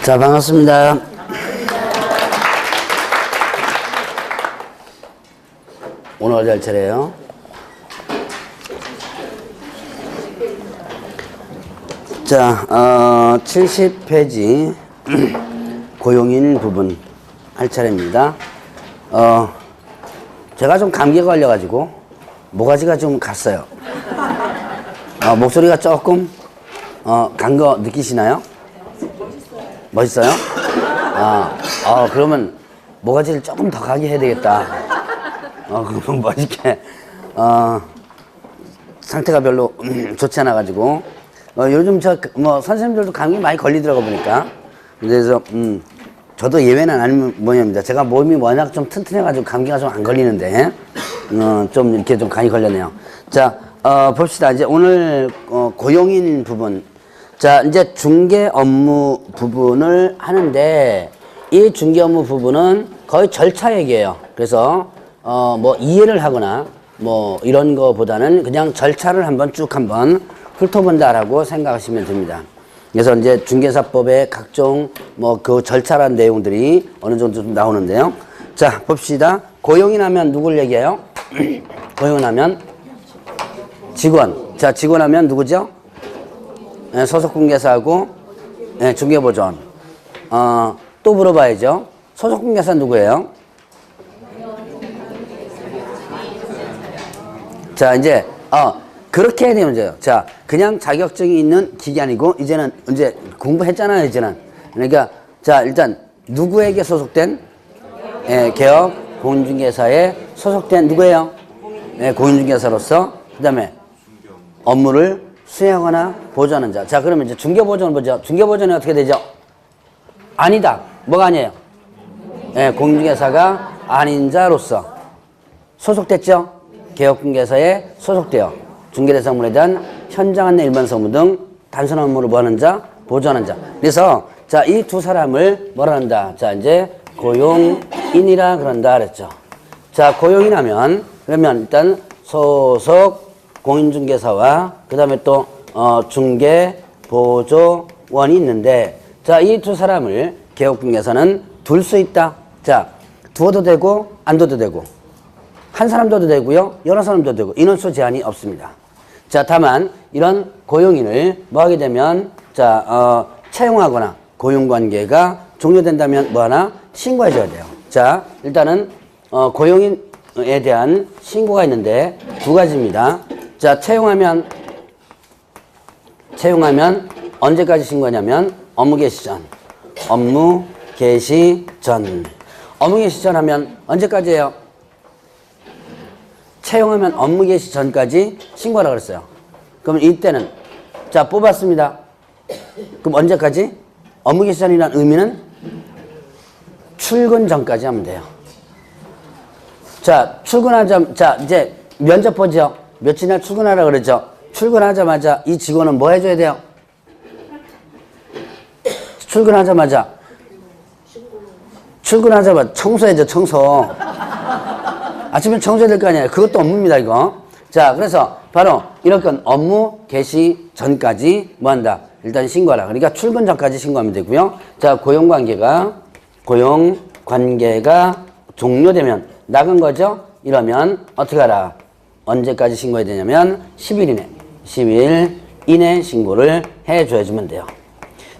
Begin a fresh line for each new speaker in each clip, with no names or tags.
자, 반갑습니다. 오늘 어디 할 차례예요? 자, 70페이지 고용인 부분 할 차례입니다. 제가 좀 감기가 걸려가지고 모가지가 좀 갔어요. 목소리가 조금 간 거 느끼시나요? 멋있어요? 그러면 모가지를 조금 더 가게 해야 되겠다. 그러면 멋있게. 상태가 별로 좋지 않아가지고. 요즘 선생님들도 감기 많이 걸리더라고 보니까. 그래서, 저도 예외는 아닌 모양입니다. 제가 몸이 워낙 좀 튼튼해가지고 감기가 좀 안 걸리는데, 좀 이렇게 좀 많이 걸렸네요. 자, 봅시다. 이제 오늘, 고용인 부분. 자, 이제 중개 업무 부분을 하는데, 이 중개 업무 부분은 거의 절차 얘기예요. 그래서, 이해를 하거나, 이런 거보다는 그냥 절차를 한번 훑어본다라고 생각하시면 됩니다. 그래서 이제 중개사법의 각종, 그 절차란 내용들이 어느 정도 좀 나오는데요. 자, 봅시다. 고용인 하면 누굴 얘기해요? 고용인 하면 직원. 자, 직원 하면 누구죠? 소속공개사하고 중개보전. 또 물어봐야죠. 소속공개사 누구예요? 자, 이제 그렇게 해야 되면 돼요. 자, 그냥 자격증이 있는 기관이고 이제는 이제 공부했잖아요, 이제는. 그러니까 자, 일단 누구에게 소속된 개업 공인중개사에 소속된 누구예요? 공인중개사로서 그다음에 업무를 수행하거나 보조하는 자. 자, 그러면 이제 중개보전을 보죠. 중개보전이 어떻게 되죠? 아니다. 뭐가 아니에요? 공인중개사가 아닌 자로서 소속됐죠? 개업공개사에 소속되어 중개대상물에 대한 현장 안내 일반 서무 등 단순 업무를 뭐하는 자? 보조하는 자. 그래서 자, 이 두 사람을 뭐라 한다? 자, 이제 고용인이라 그런다 그랬죠. 자, 고용인 하면 그러면 일단 소속 공인중개사와 그 다음에 또 중개보조원이 있는데 자, 이 두 사람을 개업공개사는 둘 수 있다. 자, 두어도 되고 안 둬도 되고 한 사람 둬도 되고요, 여러 사람 둬도 되고 인원수 제한이 없습니다. 자, 다만 이런 고용인을 하게 되면 자, 채용하거나 고용관계가 종료된다면 뭐하나? 신고해줘야 돼요. 자, 일단은 고용인에 대한 신고가 있는데 두 가지입니다. 자, 채용하면 언제까지 신고하냐면 업무 개시 전. 업무 개시 전 하면 언제까지예요? 채용하면 업무 개시 전까지 신고하라 그랬어요. 그러면 이때는 자, 뽑았습니다. 그럼 언제까지? 업무 개시 전이라는 의미는 출근 전까지 하면 돼요. 자, 자, 이제 면접 보죠. 며칠날 출근하라 그러죠. 출근하자마자 이 직원은 뭐 해줘야 돼요? 출근하자마자 청소해줘, 청소. 아침에 청소해야 될 거 아니에요. 그것도 업무입니다, 이거. 자, 그래서 바로 이런 건 업무 개시 전까지 뭐 한다? 일단 신고하라. 그러니까 출근 전까지 신고하면 되고요. 자, 고용관계가 종료되면 나간 거죠? 이러면 어떻게 하라? 언제까지 신고해야 되냐면 10일 이내 신고를 해줘야지면 돼요.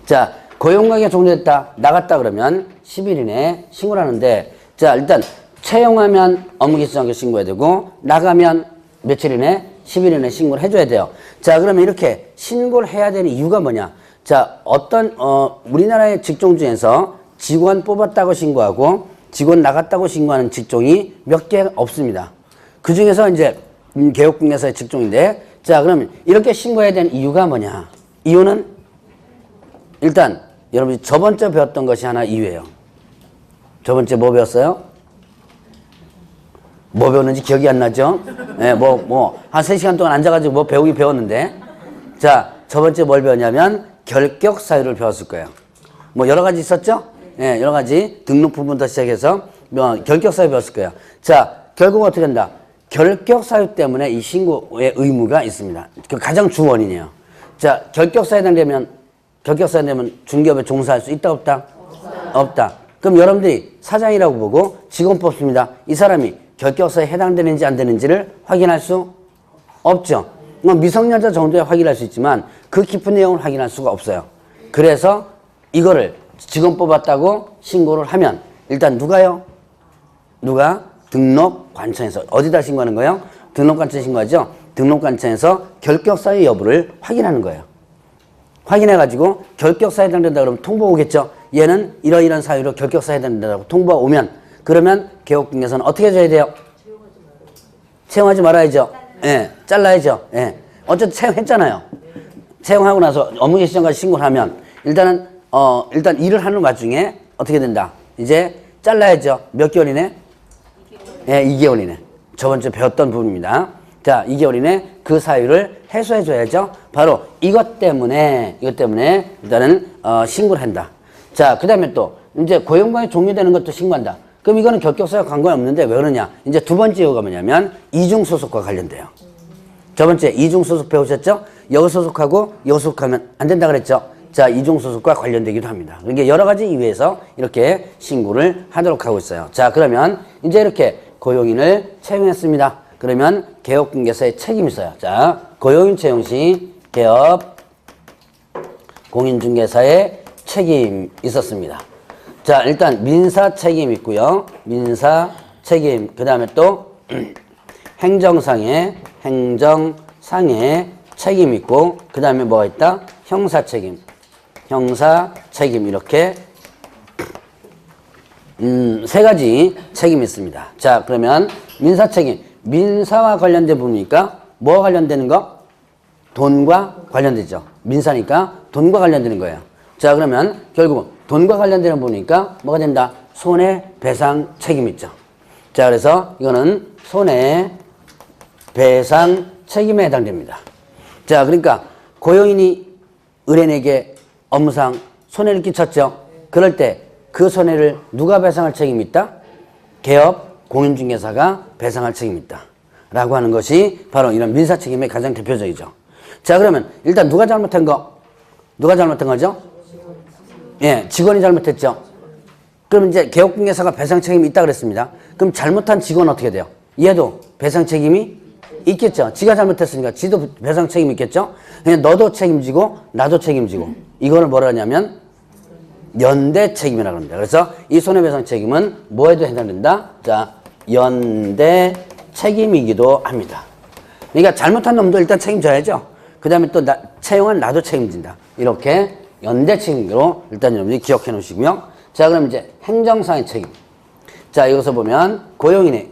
자, 고용관계가 종료됐다, 나갔다 그러면 10일 이내에 신고를 하는데 자, 일단 채용하면 업무 개시 전에 신고해야 되고 나가면 며칠 이내? 10일 이내 신고를 해줘야 돼요. 자, 그러면 이렇게 신고를 해야 되는 이유가 뭐냐? 자, 우리나라의 직종 중에서 직원 뽑았다고 신고하고 직원 나갔다고 신고하는 직종이 몇 개 없습니다. 그 중에서 이제 개업공개사의 직종인데 자, 그러면 이렇게 신고해야 되는 이유가 뭐냐? 이유는 일단 여러분이 저번주에 배웠던 것이 하나 이유예요. 저번주에 뭐 배웠어요? 뭐 배웠는지 기억이 안 나죠? 한 3시간 동안 앉아가지고 배웠는데 자, 저번주에 뭘 배웠냐면 결격 사유를 배웠을 거예요. 여러 가지 있었죠? 여러 가지 등록 부분부터 시작해서 결격 사유 배웠을 거예요. 자, 결국 어떻게 된다? 결격 사유 때문에 이 신고의 의무가 있습니다. 그 가장 주 원인이에요. 자, 결격 사유에 해당되면 결격사유 되면 중기업에 종사할 수 있다 없다? 없다. 그럼 여러분들이 사장이라고 보고 직원 뽑습니다. 이 사람이 결격사유에 해당되는지 안 되는지를 확인할 수 없죠. 미성년자 정도에 확인할 수 있지만 그 깊은 내용을 확인할 수가 없어요. 그래서 이거를 직원 뽑았다고 신고를 하면 일단 누가 등록관청에서 어디다 신고하는 거예요? 등록관청에 신고하죠. 등록관청에서 결격사유 여부를 확인하는 거예요. 확인해가지고 결격사유에 해당된다 그러면 통보 오겠죠. 얘는 이러이런 사유로 결격사유에 해당된다고 통보가 오면 그러면 개업공개서는 어떻게 해줘야 돼요? 채용하지 말아야죠. 예, 잘라야죠. 예. 어쨌든 채용했잖아요. 채용하고 나서 업무개 시점까지 신고를 하면 일단 일을 하는 와중에 어떻게 된다? 이제 잘라야죠. 몇 개월이네? 2개월. 예, 2개월이네. 저번 주에 배웠던 부분입니다. 자, 2개월 이내 그 사유를 해소해줘야죠. 바로 이것 때문에 일단은 신고를 한다. 자, 그 다음에 또 이제 고용관이 종료되는 것도 신고한다. 그럼 이거는 결격사유와 관관이 없는데 왜 그러냐? 이제 두 번째 이유가 뭐냐면 이중소속과 관련돼요. 저번주에 이중소속 배우셨죠? 여기 소속하고 여기 소속하면 안 된다 그랬죠? 자, 이중소속과 관련되기도 합니다. 그러니까 여러 가지 이유에서 이렇게 신고를 하도록 하고 있어요. 자, 그러면 이제 이렇게 고용인을 채용했습니다. 그러면 개업공개사의 책임이 있어요. 자, 고용인 채용 시 개업 공인중개사의 책임이 있었습니다. 자, 일단 민사 책임 있고요. 민사 책임. 그 다음에 또 행정상의 책임 있고, 그 다음에 뭐가 있다? 형사 책임 이렇게 세 가지 책임이 있습니다. 자, 그러면 민사 책임. 민사와 관련된 부분이니까 뭐와 관련되는 거? 돈과 관련되죠. 민사니까 돈과 관련되는 거예요. 자, 그러면 결국 돈과 관련되는 부분이니까 뭐가 된다? 손해배상 책임이 있죠. 자, 그래서 이거는 손해배상 책임에 해당됩니다. 자, 그러니까 고용인이 의뢰인에게 업무상 손해를 끼쳤죠. 그럴 때 그 손해를 누가 배상할 책임이 있다? 개업 공인중개사가 배상할 책임이 있다. 라고 하는 것이 바로 이런 민사 책임의 가장 대표적이죠. 자, 그러면 일단 누가 잘못한 거죠? 예, 직원이 잘못했죠. 그럼 이제 개업공개사가 배상 책임이 있다 그랬습니다. 그럼 잘못한 직원은 어떻게 돼요? 얘도 배상 책임이 있겠죠. 지가 잘못했으니까 지도 배상 책임이 있겠죠. 그냥 너도 책임지고 나도 책임지고 이거를 뭐라 하냐면 연대 책임이라고 합니다. 그래서 이 손해배상 책임은 뭐에도 해당된다? 자, 연대 책임이기도 합니다. 그러니까 잘못한 놈도 일단 책임져야죠. 그 다음에 또 채용한 나도 책임진다. 이렇게 연대 책임으로 일단 여러분들이 기억해 놓으시고요. 자, 그럼 이제 행정상의 책임. 자, 여기서 보면 고용인의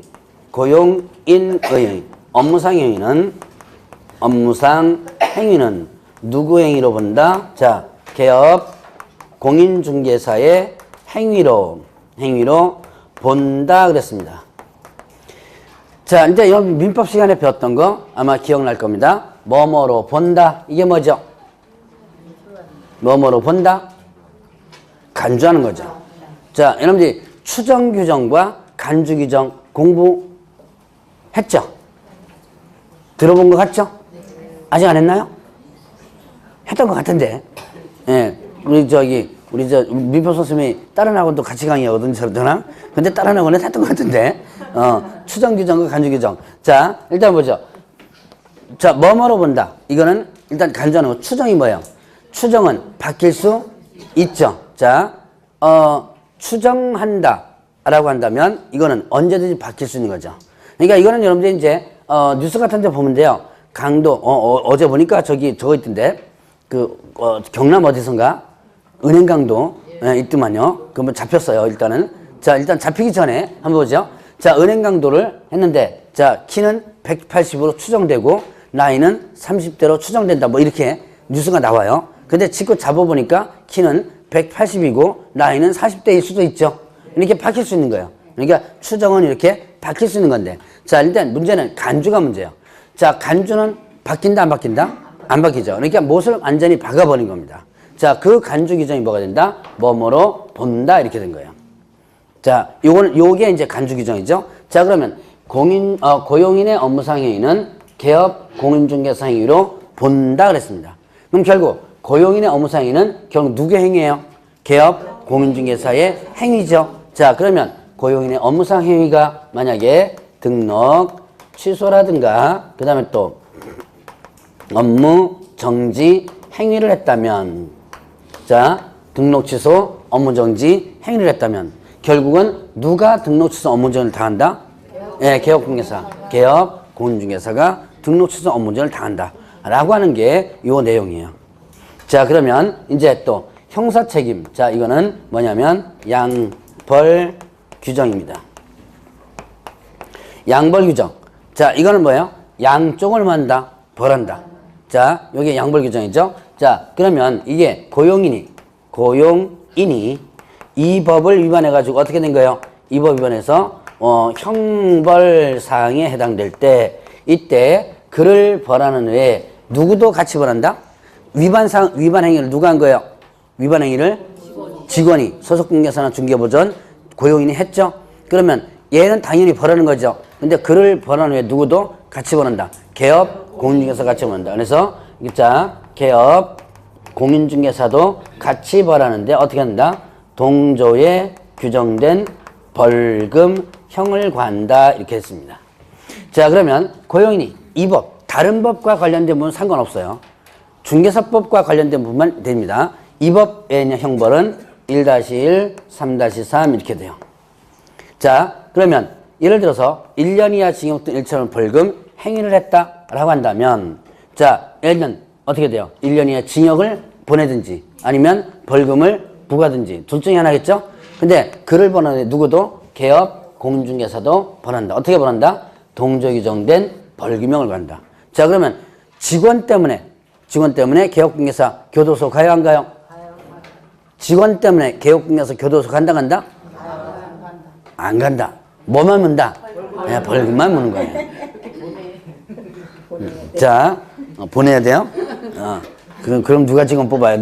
업무상 행위는 누구 행위로 본다? 자, 개업 공인중개사의 행위로 본다 그랬습니다. 자, 이제 여기 민법 시간에 배웠던 거 아마 기억날 겁니다. 뭐뭐로 본다. 이게 뭐죠? 뭐뭐로 본다? 간주하는 거죠. 자, 여러분들이 추정규정과 간주규정 공부했죠? 들어본 것 같죠? 아직 안 했나요? 했던 것 같은데. 예. 우리 민법 선생님이 다른 학원도 같이 강의하거든, 저랑. 근데 다른 학원은 했던 것 같은데. 추정규정과 간주규정. 자, 일단 보죠. 자, 뭐뭐로 본다. 이거는 일단 간주하는 거. 추정이 뭐예요? 추정은 바뀔 수 있죠. 자, 추정한다. 라고 한다면 이거는 언제든지 바뀔 수 있는 거죠. 그러니까 이거는 여러분들 이제, 뉴스 같은 데 보면 돼요. 강도, 어제 보니까 저거 있던데. 경남 어디선가? 은행 강도, 있더만요. 그러면 잡혔어요, 일단은. 자, 일단 잡히기 전에 한번 보죠. 자, 은행 강도를 했는데, 자, 키는 180으로 추정되고, 나이는 30대로 추정된다. 뭐 이렇게 뉴스가 나와요. 근데 지금 잡아보니까 키는 180이고, 나이는 40대일 수도 있죠. 이렇게 바뀔 수 있는 거예요. 그러니까 추정은 이렇게 바뀔 수 있는 건데. 자, 일단 문제는 간주가 문제예요. 자, 간주는 바뀐다, 안 바뀐다? 안 바뀌죠. 그러니까 못을 완전히 박아버린 겁니다. 자, 그 간주 규정이 뭐가 된다? 뭐뭐로 본다. 이렇게 된 거예요. 자, 요게 이제 간주 규정이죠. 자, 그러면 고용인의 업무상 행위는 개업 공인중개사 행위로 본다. 그랬습니다. 그럼 결국 고용인의 업무상 행위는 결국 누구의 행위예요? 개업 공인중개사의 행위죠. 자, 그러면 고용인의 업무상 행위가 만약에 등록 취소라든가 그 다음에 또 업무 정지 행위를 했다면, 자, 등록 취소 업무 정지 행위를 했다면 결국은 누가 등록 취소 업무 정지를 당한다? 예, 개업공개사, 개업 공인중개사가 등록 취소 업무 정지를 당한다 라고 하는 게 요 내용이에요. 자, 그러면 이제 또 형사책임. 자, 이거는 뭐냐면 양벌 규정입니다. 양벌 규정. 자, 이거는 뭐예요? 양쪽을 만다, 벌한다. 자, 여기 양벌 규정이죠. 자, 그러면 이게 고용인이 이 법을 위반해가지고 어떻게 된 거예요? 이 법 위반해서 형벌사항에 해당될 때 이때 그를 벌하는 외에 누구도 같이 벌한다? 위반 행위를 누가 한 거예요? 위반 행위를 직원이 소속공개사나 중개보전 고용인이 했죠. 그러면 얘는 당연히 벌하는 거죠. 근데 그를 벌하는 외에 누구도 같이 벌한다. 개업 공인중개사 같이 벌한다. 그래서 자, 개업 공인중개사도 같이 벌하는데 어떻게 한다? 동조에 규정된 벌금형을 관한다 이렇게 했습니다. 자, 그러면 고용인이 이 법, 다른 법과 관련된 부분은 상관없어요. 중개사법과 관련된 부분만 됩니다. 이 법의 형벌은 1-1, 3-3 이렇게 돼요. 자, 그러면 예를 들어서 1년 이하 징역 등 1천원 벌금 행위를 했다라고 한다면, 자, 예를 들면 어떻게 돼요? 1년 이하 징역을 보내든지 아니면 벌금을 부과든지 둘 중에 하나겠죠? 근데 그를 벌하는 누구도 개업 공인중개사도 벌한다. 어떻게 벌한다? 동조 규정된 벌금형을 받는다. 자, 그러면 직원 때문에 개업공개사 교도소 가요 안 가요? 직원 때문에 개업공개사 교도소 간다 간다? 안 간다. 뭐만 문다? 네, 벌금만 무는 거예요. 자, 보내야 돼요. 그럼 누가 직원 뽑아요?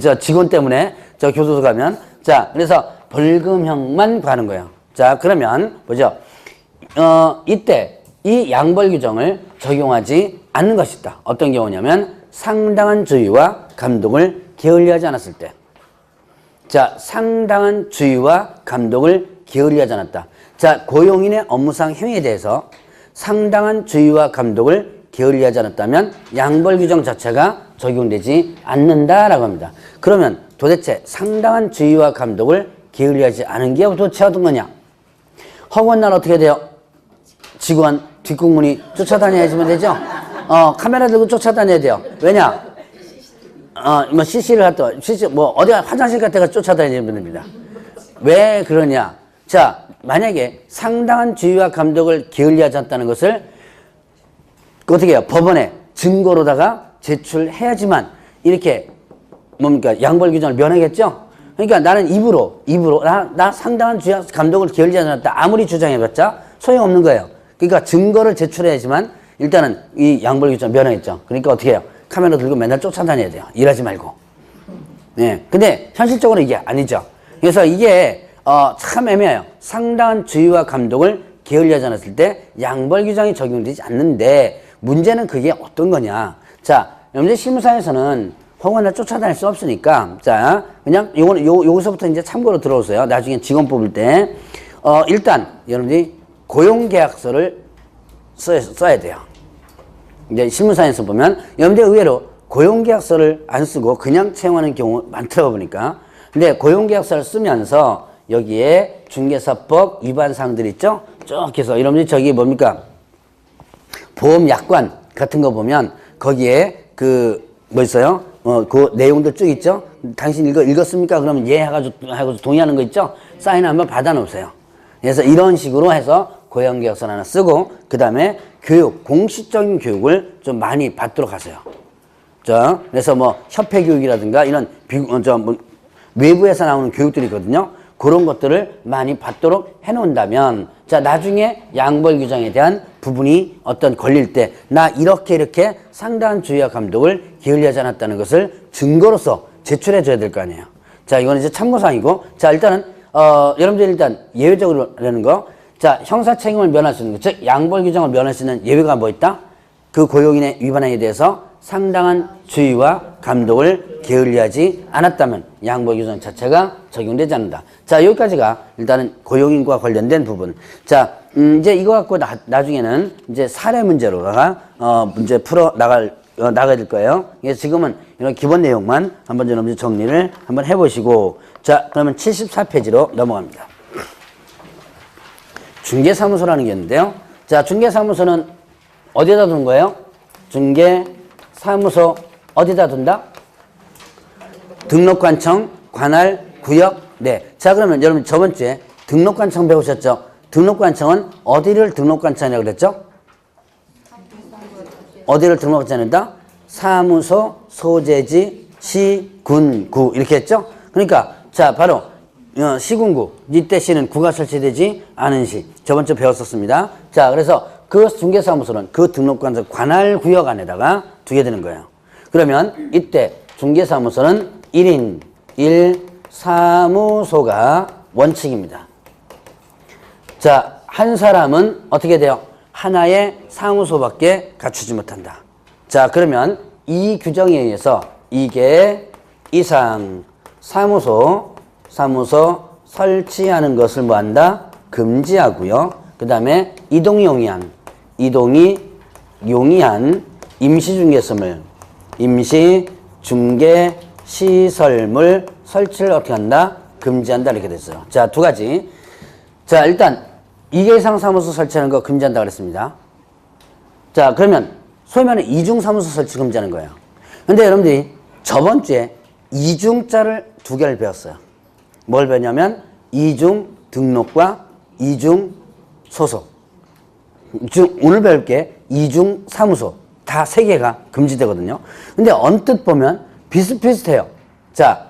저 직원 때문에 저 교도소 가면, 자, 그래서 벌금형만 가는 거예요. 자, 그러면 보죠. 이때 이 양벌 규정을 적용하지 않는 것이 있다. 어떤 경우냐면 상당한 주의와 감독을 게을리하지 않았을 때. 자, 상당한 주의와 감독을 게을리하지 않았다. 자, 고용인의 업무상 행위에 대해서 상당한 주의와 감독을 게을리하지 않았다면 양벌 규정 자체가 적용되지 않는다라고 합니다. 그러면 도대체 상당한 주의와 감독을 게을리하지 않은 게 도대체 어떤 거냐? 허구한 날 어떻게 돼요? 직원 뒷공문이 쫓아다녀야지만 되죠? 카메라 들고 쫓아다녀야 돼요. 왜냐? 뭐 CC를 갔다, CC, 뭐, 어디 화장실 같은 데 쫓아다니면 됩니다. 왜 그러냐? 자, 만약에 상당한 주의와 감독을 게을리하지 않다는 것을 어떻게 해요? 법원에 증거로다가 제출해야지만 이렇게 뭡니까? 양벌 규정을 면하겠죠? 그러니까 나는 입으로, 나 상당한 주의와 감독을 게을리하지 않았다. 아무리 주장해봤자 소용없는 거예요. 그러니까 증거를 제출해야지만 일단은 이 양벌 규정 면하겠죠. 그러니까 어떻게 해요? 카메라 들고 맨날 쫓아다녀야 돼요. 일하지 말고. 네. 근데 현실적으로 이게 아니죠. 그래서 이게 참 애매해요. 상당한 주의와 감독을 게을리하지 않았을 때 양벌 규정이 적용되지 않는데 문제는 그게 어떤 거냐. 자, 여러분들 실무사에서는 허구나 쫓아다닐 수 없으니까 자, 그냥 요거서부터 이제 참고로 들어오세요. 나중에 직원 뽑을 때 일단 여러분들이 고용계약서를 써야 돼요. 이제 실무사에서 보면 여러분들 의외로 고용계약서를 안 쓰고 그냥 채용하는 경우 많더라고 보니까. 근데 고용계약서를 쓰면서 여기에 중개사법 위반 사항들 있죠? 쭉 해서 여러분들 저기 뭡니까? 보험약관 같은 거 보면 거기에 뭐 있어요? 그 내용들 쭉 있죠? 당신 읽었습니까? 그러면 예 해가지고 동의하는 거 있죠? 사인 한번 받아 놓으세요. 그래서 이런 식으로 해서 고용계약서를 하나 쓰고 그 다음에 공식적인 교육을 좀 많이 받도록 하세요. 자, 그래서 뭐 협회 교육이라든가 이런 외부에서 나오는 교육들이 있거든요. 그런 것들을 많이 받도록 해놓는다면 자, 나중에 양벌 규정에 대한 부분이 어떤 걸릴 때 나 이렇게 상당한 주의와 감독을 게을리하지 않았다는 것을 증거로서 제출해 줘야 될 거 아니에요. 자, 이거는 이제 참고사항이고 자, 일단은 여러분들 일단 예외적으로 하는 거. 자, 형사 책임을 면할 수 있는 거, 즉 양벌 규정을 면할 수 있는 예외가 뭐 있다? 그 고용인의 위반행위에 대해서 상당한 주의와 감독을 게을리하지 않았다면 양보 규정 자체가 적용되지 않는다. 자, 여기까지가 일단은 고용인과 관련된 부분. 자, 이제 이거 갖고 나중에는 이제 사례 문제로다가 문제 풀어 나가야 될 거예요. 그래서 지금은 이런 기본 내용만 한번 좀 정리를 한번 해보시고, 자, 그러면 74페이지로 넘어갑니다. 중개사무소라는 게 있는데요. 자, 중개사무소는 어디에다 두는 거예요? 중개사무소 어디다 둔다? 등록관청, 관할, 구역. 네. 자, 그러면 여러분 저번 주에 등록관청 배우셨죠? 등록관청은 어디를 등록관청이라고 그랬죠? 어디를 등록관청이다? 사무소, 소재지, 시, 군, 구 이렇게 했죠? 그러니까 자, 바로 시군구, 이때 시는 구가 설치되지 않은 시. 저번 주 배웠었습니다. 자, 그래서 그 중개사무소는 그 등록관청 관할 구역 안에다가 두게 되는 거예요. 그러면 이때 중개사무소는 1인 1사무소가 원칙입니다. 자, 한 사람은 어떻게 돼요? 하나의 사무소밖에 갖추지 못한다. 자, 그러면 이 규정에 의해서 이게 이상 사무소 설치하는 것을 뭐한다? 금지하고요. 그 다음에 이동이 용이한 임시중개시설, 임시중개시설물 설치를 어떻게 한다? 금지한다 이렇게 됐어요. 자, 두 가지. 자, 일단 2개 이상 사무소 설치하는 거 금지한다 그랬습니다. 자, 그러면 소위 말하는 이중사무소 설치 금지하는 거예요. 근데 여러분들이 저번 주에 이중자를 두 개를 배웠어요. 뭘 배웠냐면 이중 등록과 이중 소속. 오늘 배울 게 이중 사무소 다 세 개가 금지되거든요. 근데 언뜻 보면 비슷비슷해요. 자,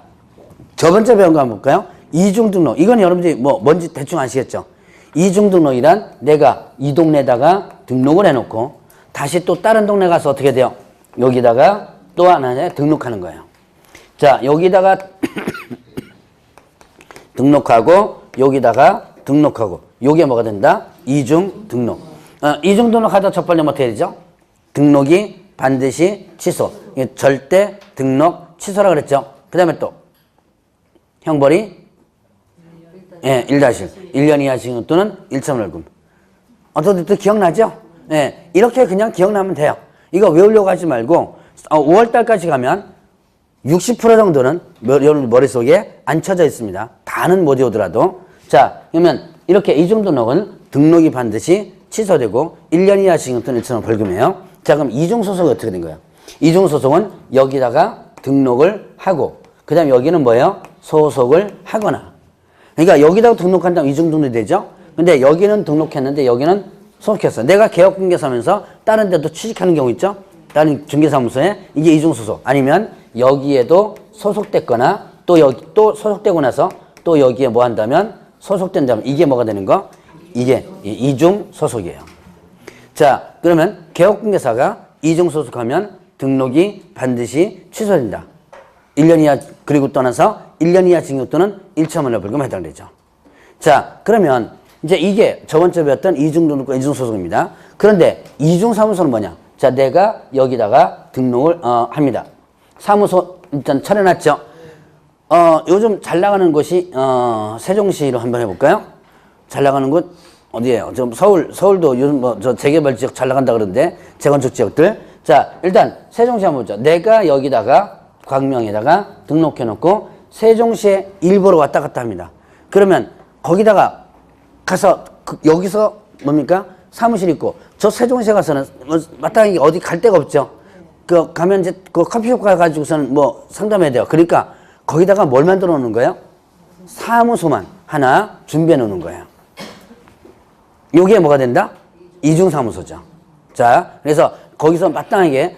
저번 주에 배운 거 한번 볼까요? 이중 등록. 이건 여러분들이 뭔지 대충 아시겠죠? 이중 등록이란 내가 이 동네에다가 등록을 해놓고 다시 또 다른 동네 가서 어떻게 돼요? 여기다가 또 하나에 등록하는 거예요. 자, 여기다가 등록하고 여기다가 등록하고 요게 뭐가 된다? 이중 등록. 이중 등록하다 적발되면 어떻게 되죠? 등록이 반드시 취소. 절대 등록 취소라 그랬죠. 그 다음에 또 형벌이 1-1. 1년 이하 징역 또는 1천 월급. 어떻게 기억나죠? 이렇게 그냥 기억나면 돼요. 이거 외우려고 하지 말고 5월달까지 가면 60% 정도는 여러분 머릿속에 앉혀져 있습니다. 다는 못 외우더라도. 자, 그러면 이렇게 이중 등록은 등록이 반드시 취소되고 1년 이하 징역 또는 1천 원 벌금이에요. 자, 그럼 이중 소속이 어떻게 된 거예요? 이중 소속은 여기다가 등록을 하고 그 다음에 여기는 뭐예요? 소속을 하거나. 그러니까 여기다가 등록한다면 이중 등록이 되죠? 근데 여기는 등록했는데 여기는 소속했어요. 내가 개업중개사면서 다른 데도 취직하는 경우 있죠? 다른 중개사무소에 이게 이중 소속. 아니면 여기에도 소속됐거나 또 여기 또 소속되고 나서 또 여기에 뭐 한다면 소속된다면 이게 뭐가 되는 거? 이게 이중 소속이에요. 자, 그러면 개업중개사가 이중 소속하면 등록이 반드시 취소된다. 1년 이하 그리고 떠나서 1년 이하 징역 또는 1천만 원 벌금에 해당되죠. 자, 그러면 이제 이게 저번 주에 배웠던 이중 등록과 이중 소속입니다. 그런데 이중 사무소는 뭐냐? 자, 내가 여기다가 등록을 합니다. 사무소 일단 차려놨죠. 요즘 잘 나가는 곳이 세종시로 한번 해볼까요? 잘 나가는 곳 어디예요? 좀 서울도 요즘 저 재개발 지역 잘 나간다 그러는데 재건축 지역들. 자, 일단 세종시 한번 보죠. 내가 여기다가 광명에다가 등록해놓고 세종시에 일부러 왔다 갔다 합니다. 그러면 거기다가 가서 여기서 뭡니까? 사무실 있고 저 세종시에 가서는 마땅히 어디 갈 데가 없죠. 가면 이제 커피숍 가가지고서는 상담해야 돼요. 그러니까 거기다가 뭘 만들어 놓는 거예요? 사무소만 하나 준비해 놓는 거예요. 요게 뭐가 된다? 이중 사무소죠. 자, 그래서 거기서 마땅하게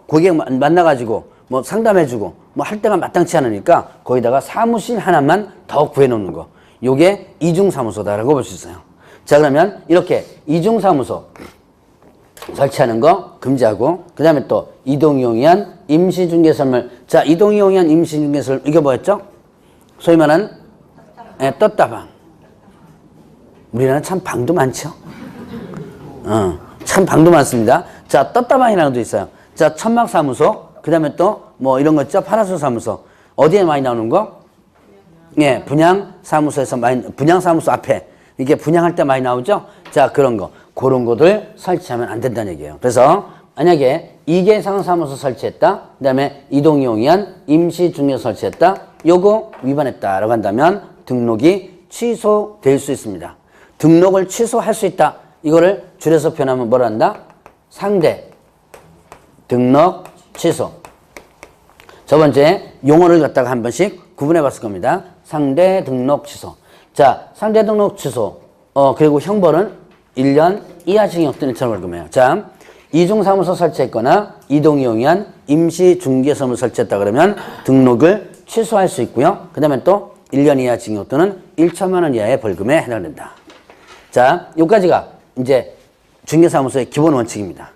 고객 만나가지고 상담해주고 할 때가 마땅치 않으니까 거기다가 사무실 하나만 더 구해놓는 거. 요게 이중사무소다라고 볼 수 있어요. 자, 그러면 이렇게 이중사무소 설치하는 거 금지하고 그 다음에 또 이동이용이한 임시중개설물. 자, 이동이용이한 임시중개설물 이게 뭐였죠? 소위 말하는 떴다방. 우리나라는 참 방도 많죠? 참 방도 많습니다. 자, 떴다방이라는 것도 있어요. 자, 천막사무소, 그 다음에 또 뭐 이런 거 있죠? 파라솔사무소. 어디에 많이 나오는 거? 예, 분양사무소에서 많이, 분양사무소 앞에. 이게 분양할 때 많이 나오죠? 자, 그런 거. 그런 것들 설치하면 안 된다는 얘기예요. 그래서 만약에 이계상사무소 설치했다. 그 다음에 이동이용이한 임시중개 설치했다. 요거 위반했다라고 한다면 등록이 취소될 수 있습니다. 등록을 취소할 수 있다. 이거를 줄여서 표현하면 뭐라 한다? 상대 등록 취소. 첫 번째 용어를 갖다가 한 번씩 구분해 봤을 겁니다. 상대 등록 취소. 자, 상대 등록 취소. 그리고 형벌은 1년 이하 징역 또는 1,000원 벌금이에요. 자, 이중사무소 설치했거나 이동이용이한 임시중개사무소 설치했다 그러면 등록을 취소할 수 있고요. 그 다음에 또 1년 이하 징역 또는 1천만 원 이하의 벌금에 해당된다. 자, 여기까지가 이제 중개사무소의 기본 원칙입니다.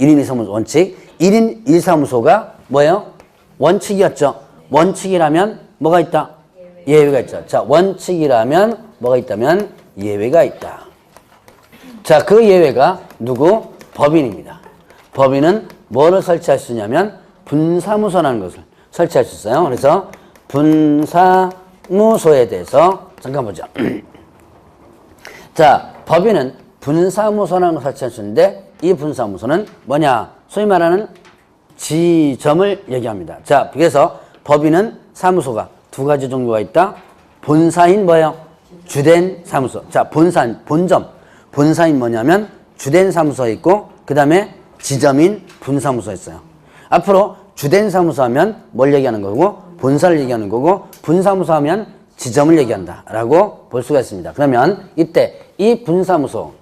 1인 2사무소 원칙. 1인 1사무소가 뭐예요? 원칙이었죠. 원칙이라면 뭐가 있다? 예외가 있죠. 자, 원칙이라면 뭐가 있다면 예외가 있다. 자, 그 예외가 누구? 법인입니다. 법인은 뭐를 설치할 수 있냐면 분사무소라는 것을 설치할 수 있어요. 그래서 분사무소에 대해서 잠깐 보죠. 자, 법인은 분사무소라는 걸 설치할 수 있는데 이 분사무소는 뭐냐? 소위 말하는 지점을 얘기합니다. 자, 그래서 법인은 사무소가 두 가지 종류가 있다. 본사인 뭐예요? 주된 사무소. 자, 본점. 본사인 뭐냐면 주된 사무소에 있고 그 다음에 지점인 분사무소에 있어요. 앞으로 주된 사무소 하면 뭘 얘기하는 거고 본사를 얘기하는 거고 분사무소 하면 지점을 얘기한다 라고 볼 수가 있습니다. 그러면 이때 이 분사무소는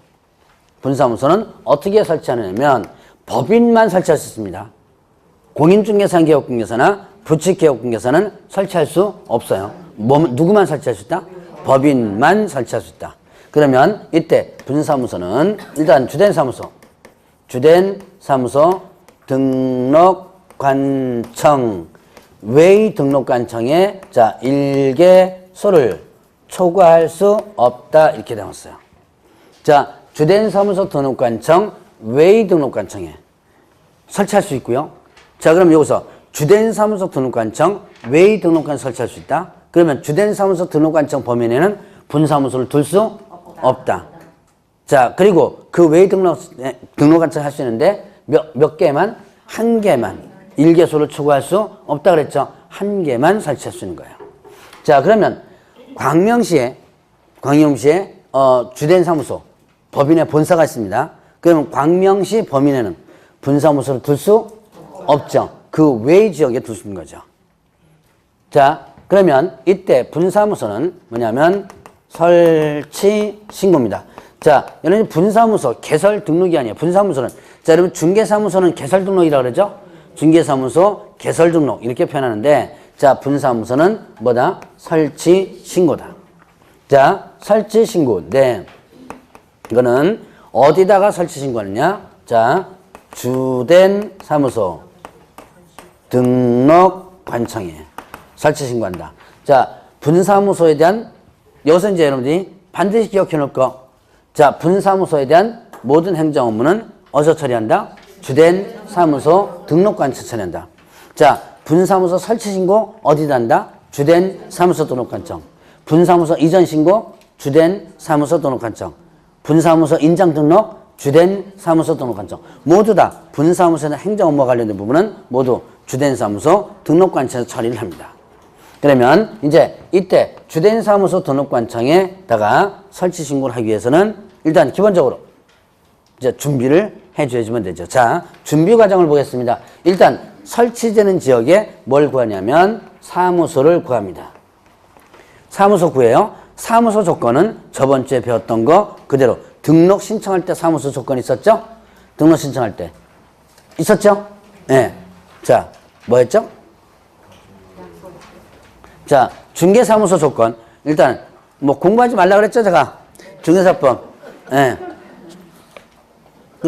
어떻게 설치하냐면 법인만 설치할 수 있습니다. 공인중개사개업공개사나 부칙개업공개사는 설치할 수 없어요. 누구만 설치할 수 있다? 법인만 설치할 수 있다. 그러면 이때 분사무소는 일단 주된사무소 등록관청 외의 등록관청에 자 일개소를 초과할 수 없다 이렇게 나왔어요. 자, 주된사무소 등록관청 외의 등록관청에 설치할 수 있고요. 자, 그럼 여기서 주된사무소 등록관청 외의 등록관청 설치할 수 있다. 그러면 주된사무소 등록관청 범위에는 분사무소를 둘 수 없다. 자, 그리고 그 외의 등록관청 할 수 있는데 몇 개만? 한 개만. 일개소를 초과할 수 없다 그랬죠. 한 개만 설치할 수 있는 거예요. 자, 그러면 광명시에 주된사무소 법인의 본사가 있습니다. 그러면 광명시 범인에는 분사무소를 둘 수 없죠. 그 외의 지역에 둘 수 있는 거죠. 자, 그러면 이때 분사무소는 뭐냐면 설치 신고입니다. 자, 여러분 분사무소 개설 등록이 아니에요. 분사무소는 자, 여러분 중개사무소는 개설 등록이라고 그러죠. 중개사무소 개설 등록 이렇게 표현하는데 자, 분사무소는 뭐다? 설치 신고다. 자, 설치 신고. 네. 이거는 어디다가 설치 신고하느냐? 자, 주된 사무소 등록관청에 설치 신고한다. 자, 분사무소에 대한 여기서 이제 여러분들이 반드시 기억해 놓을 거. 자, 분사무소에 대한 모든 행정 업무는 어디서 처리한다? 주된 사무소 등록관청 처리한다. 자, 분사무소 설치 신고 어디다 한다? 주된 사무소 등록관청. 분사무소 이전 신고 주된 사무소 등록관청. 분사무소 인장 등록 주된 사무소 등록관청. 모두 다 분사무소나 행정 업무와 관련된 부분은 모두 주된 사무소 등록관청에서 처리를 합니다. 그러면 이제 이때 주된 사무소 등록관청에다가 설치 신고를 하기 위해서는 일단 기본적으로 이제 준비를 해줘야지만 되죠. 자, 준비 과정을 보겠습니다. 일단 설치되는 지역에 뭘 구하냐면 사무소를 구합니다. 사무소 구해요. 사무소 조건은 저번 주에 배웠던 거 그대로 등록 신청할 때 사무소 조건이 있었죠? 등록 신청할 때 있었죠? 네. 자, 뭐였죠? 자, 중개사무소 조건. 일단 뭐 공부하지 말라 그랬죠, 제가. 중개사법. 예. 네.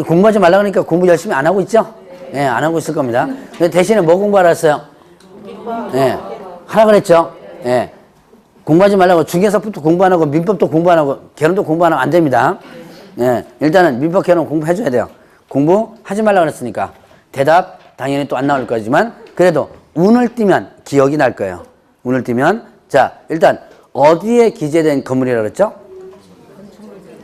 공부하지 말라 그러니까 공부 열심히 안 하고 있죠? 예, 네, 안 하고 있을 겁니다. 근데 대신에 뭐 공부하라 했어요? 예. 네. 하라 그랬죠? 예. 네. 공부하지 말라고 중개사법도 공부 안 하고 민법도 공부 안 하고 개론도 공부 안 하면 안 됩니다. 예. 일단은 민법 개론 공부해 줘야 돼요. 공부하지 말라 그랬으니까. 대답 당연히 또 안 나올 거지만 그래도 운을 띄면 기억이 날 거예요. 운을 띄면 자 일단 어디에 기재된 건물이라고 그랬죠?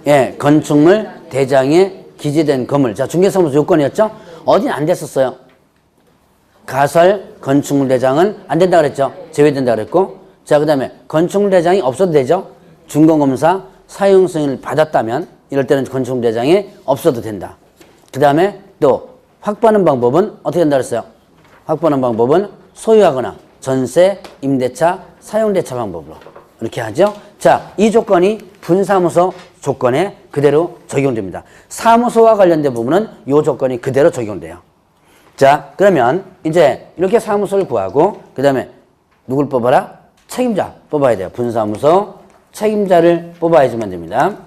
예, 건축물 대장에 기재된 건물. 자 중개사무소 요건이었죠? 어디는 안 됐었어요. 가설 건축물 대장은 안 된다 그랬죠? 제외된다 그랬고 자 그 다음에 건축물 대장이 없어도 되죠? 준공검사 사용 승인을 받았다면 이럴 때는 건축물 대장이 없어도 된다. 그 다음에 또 확보하는 방법은 어떻게 된다 그랬어요? 확보하는 방법은 소유하거나 전세, 임대차, 사용대차 방법으로 이렇게 하죠. 자, 이 조건이 분사무소 조건에 그대로 적용됩니다. 사무소와 관련된 부분은 이 조건이 그대로 적용돼요. 자, 그러면 이제 이렇게 사무소를 구하고 그 다음에 누굴 뽑아라? 책임자 뽑아야 돼요. 분사무소 책임자를 뽑아야지만 됩니다.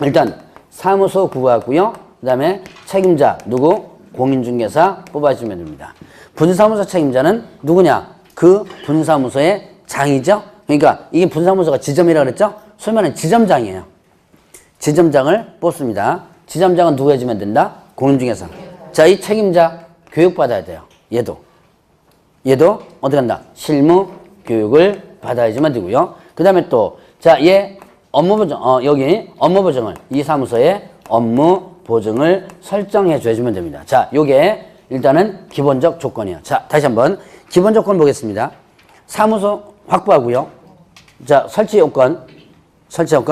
일단 사무소 구하고요. 그 다음에 책임자 누구? 공인중개사 뽑아주면 됩니다. 분사무소 책임자는 누구냐? 그 분사무소의 장이죠. 그러니까 이게 분사무소가 지점이라고 그랬죠? 소위 말하는 지점장이에요. 지점장을 뽑습니다. 지점장은 누구 해주면 된다? 공인중개사. 자, 이 책임자 교육받아야 돼요. 얘도 어디 간다? 실무 교육을 받아야지만 되고요. 그 다음에 또 자, 얘 업무보증 여기 업무보증을 이 사무소에 업무보증을 설정해 줘주면 됩니다. 자, 요게 일단은 기본적 조건이에요. 자, 다시 한번 기본 조건 보겠습니다. 사무소 확보하고요. 자, 설치 요건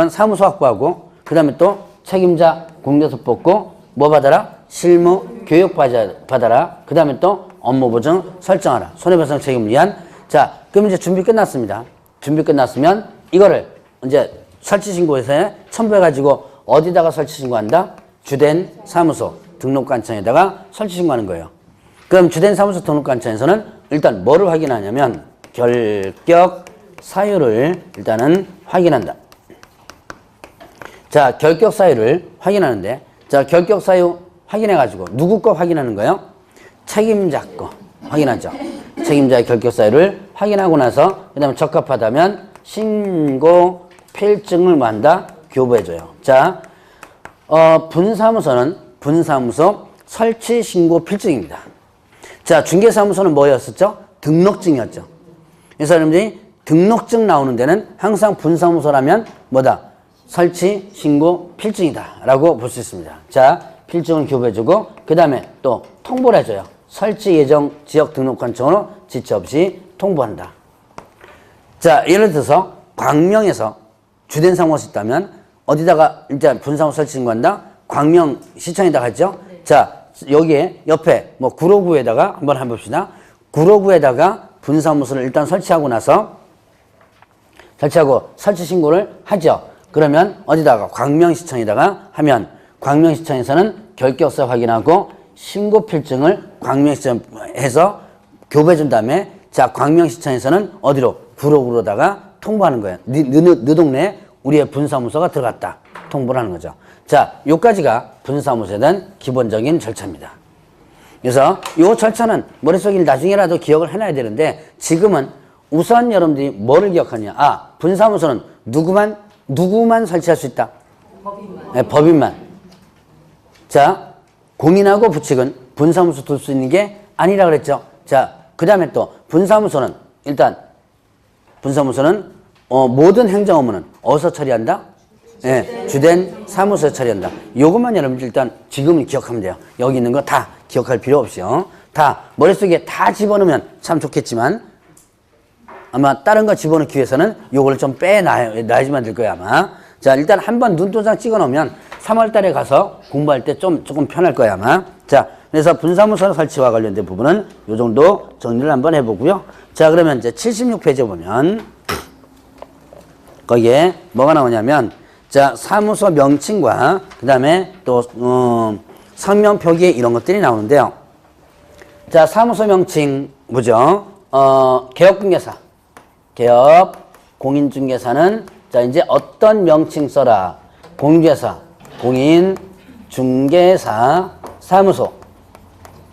사무소 확보하고 그 다음에 또 책임자 공개서 뽑고 뭐 받아라? 실무 교육 받아라. 그 다음에 또 업무보증 설정하라. 손해배상 책임을 위한. 자, 그럼 이제 준비 끝났습니다. 준비 끝났으면 이거를 이제 설치 신고에서 첨부해가지고 어디다가 설치 신고한다? 주된 사무소 등록관청에다가 설치 신고하는 거예요. 그럼 주된 사무소 등록관청에서는 일단 뭐를 확인하냐면 결격 사유를 일단은 확인한다. 자, 결격 사유를 확인하는데 자, 결격 사유 확인해가지고 누구 거 확인하는 거예요? 책임자 거 확인하죠. 책임자의 결격 사유를 확인하고 나서 그 다음에 적합하다면 신고 필증을 뭐 한다? 교부해줘요. 자, 분사무소 설치 신고 필증입니다. 자, 중개사무소는 뭐였었죠? 등록증이었죠. 그래서 여러분들이 등록증 나오는 데는 항상 분사무소라면 뭐다? 설치 신고 필증이다 라고 볼 수 있습니다. 자, 필증을 교부해주고 그 다음에 또 통보를 해줘요. 설치 예정 지역 등록관청으로 지체 없이 통보한다. 자, 예를 들어서 광명에서 주된 사무소 있다면 어디다가 일단 분사무소 설치 신고한다? 광명시청에다가 했죠? 네. 자, 여기에 옆에 뭐 구로구에다가 한번 해봅시다. 구로구에다가 분사무소를 일단 설치하고 설치 신고를 하죠. 그러면 어디다가 광명시청에다가 하면 광명시청에서는 결격서 확인하고 신고 필증을 광명시청에서 교부해준 다음에 자, 광명시청에서는 어디로? 구로구로다가 통보하는 거예요. 너 동네에 우리의 분사무소가 들어갔다. 통보를 하는 거죠. 자, 요까지가 분사무소에 대한 기본적인 절차입니다. 그래서 요 절차는 머릿속에 나중에라도 기억을 해놔야 되는데 지금은 우선 여러분들이 뭐를 기억하냐. 아, 분사무소는 누구만 설치할 수 있다? 법인만. 네, 법인만. 자, 공인하고 부칙은 분사무소 둘 수 있는 게 아니라 그랬죠. 자, 그 다음에 또 분사무소는 모든 행정 업무는 어디서 처리한다? 예, 주된 사무소에 처리한다. 요것만 여러분들 일단 지금은 기억하면 돼요. 여기 있는 거 다 기억할 필요 없이요. 다 머릿속에 다 집어넣으면 참 좋겠지만 아마 다른 거 집어넣기 위해서는 요걸 좀 빼놔야지만 될 거야 아마. 자, 일단 한번 눈도장 찍어 놓으면 3월 달에 가서 공부할 때 조금 편할 거야 아마. 자, 그래서 분사무소 설치와 관련된 부분은 요 정도 정리를 한번 해보고요. 자, 그러면 이제 76페이지 보면 거기에 뭐가 나오냐면 자, 사무소 명칭과 그 다음에 또 성명 표기 이런 것들이 나오는데요. 자, 사무소 명칭 뭐죠? 개업중개사, 개업 공인중개사는 자, 이제 어떤 명칭 써라? 공인중개사, 공인중개사 사무소.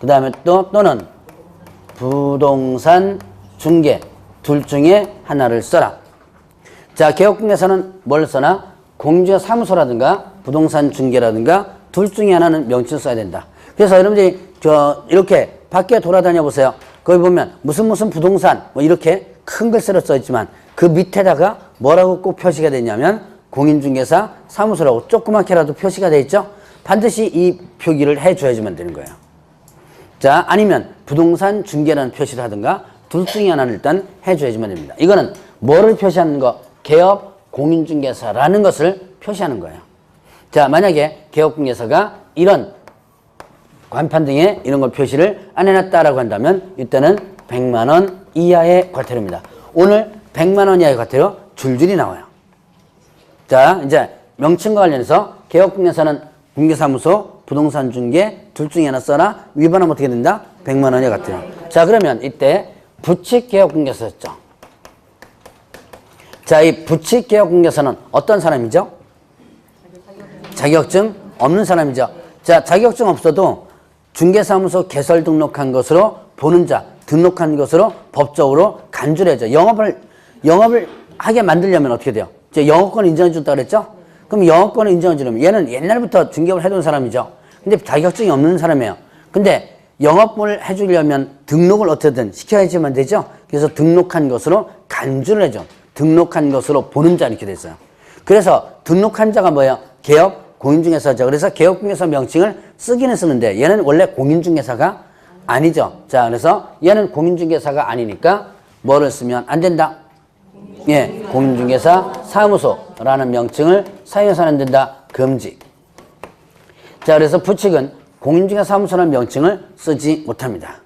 그 다음에 또는 부동산 중개 둘 중에 하나를 써라. 자, 개업중개사는 뭘 써나? 공인중개사 사무소라든가 부동산 중개라든가 둘 중에 하나는 명칭을 써야 된다. 그래서 여러분들이 이렇게 밖에 돌아다녀 보세요. 거기 보면 무슨 부동산 뭐 이렇게 큰 글씨로 써 있지만 그 밑에다가 뭐라고 꼭 표시가 되냐면 공인중개사 사무소라고 조그맣게라도 표시가 돼 있죠. 반드시 이 표기를 해줘야지만 되는 거예요. 자, 아니면 부동산 중개라는 표시를 하든가 둘 중에 하나를 일단 해줘야지만 됩니다. 이거는 뭐를 표시하는 거? 개업 공인중개사라는 것을 표시하는 거예요. 자, 만약에 개업공개사가 이런 간판 등에 이런 걸 표시를 안 해놨다라고 한다면 이때는 100만 원 이하의 과태료입니다. 오늘 100만 원 이하의 과태료 줄줄이 나와요. 자, 이제 명칭과 관련해서 개업공개사는 공개사무소, 부동산 중개 둘 중에 하나 써라. 위반하면 어떻게 된다? 100만 원 이하 과태료. 자, 그러면 이때 부칙 개업공개사였죠. 자, 이 부칙 개업공개사는 어떤 사람이죠? 자격증 없는 사람이죠. 자, 자격증 없어도 중개사무소 개설 등록한 것으로 보는 자, 등록한 것으로 법적으로 간주를 해줘. 영업을 하게 만들려면 어떻게 돼요? 이제 영업권을 인정해 준다 그랬죠? 그럼 영업권을 인정해 주려면 얘는 옛날부터 중개업을 해둔 사람이죠. 근데 자격증이 없는 사람이에요. 근데 영업을 해주려면 등록을 어떻게든 시켜야지만 되죠? 그래서 등록한 것으로 간주를 해줘. 등록한 것으로 보는 자 이렇게 됐어요. 그래서 등록한 자가 뭐예요? 개업 공인중개사죠. 그래서 개업공개사 명칭을 쓰기는 쓰는데 얘는 원래 공인중개사가 아니죠. 자, 그래서 얘는 공인중개사가 아니니까 뭐를 쓰면 안 된다? 예, 공인중개사 사무소라는 명칭을 사용해서는 안 된다. 금지. 자, 그래서 부칙은 공인중개사 사무소라는 명칭을 쓰지 못합니다.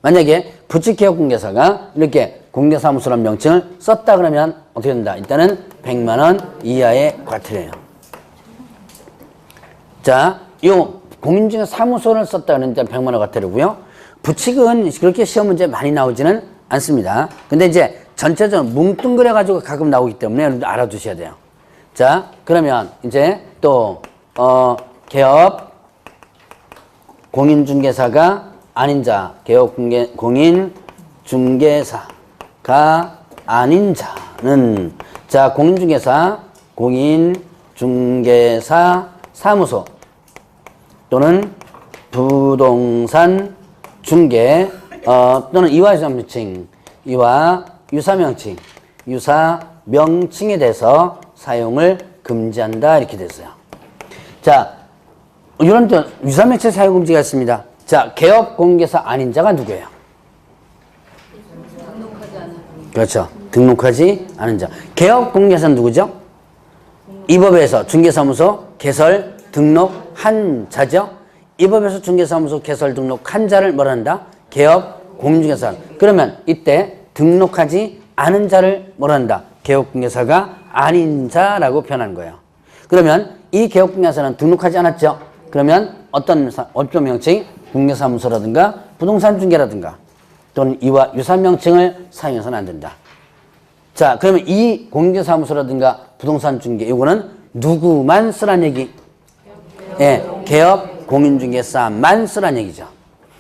만약에 부칙개업공개사가 이렇게 공개사무소라는 명칭을 썼다 그러면 어떻게 된다? 일단은 100만 원 이하의 과태료예요. 자, 요 공인중개사 사무소를 썼다 그러면 100만 원 과태료고요. 부칙은 그렇게 시험 문제 많이 나오지는 않습니다. 근데 이제 전체적으로 뭉뚱그려 가지고 가끔 나오기 때문에 여러분들 알아두셔야 돼요. 자, 그러면 이제 또 개업 공인중개사가 아닌 자, 개업 공인중개사가 아닌 자는 자, 공인중개사 사무소 또는 부동산 중개 또는 이와 유사명칭에 대해서 사용을 금지한다 이렇게 됐어요. 자, 이런 또 유사명칭 사용 금지가 있습니다. 자, 개업 공개사 아닌 자가 누구예요?
등록하지 않은.
그렇죠. 등록하지 않은 자. 개업 공개사는 누구죠? 이 법에서 중개사무소 개설 등록한 자죠. 이 법에서 중개사무소 개설 등록한 자를 뭐라 한다? 개업 공인중개사. 그러면 이때 등록하지 않은 자를 뭐라 한다? 개업 공개사가 아닌 자라고 표현하는 거예요. 그러면 이 개업 공개사는 등록하지 않았죠. 그러면 어떤 명칭? 공개사무소라든가 부동산 중개라든가 또는 이와 유사한 명칭을 사용해서는 안 된다. 자, 그러면 이 공개사무소라든가 부동산 중개 이거는 누구만 쓰란 얘기? 예, 개업 공인중개사만 쓰란 얘기죠.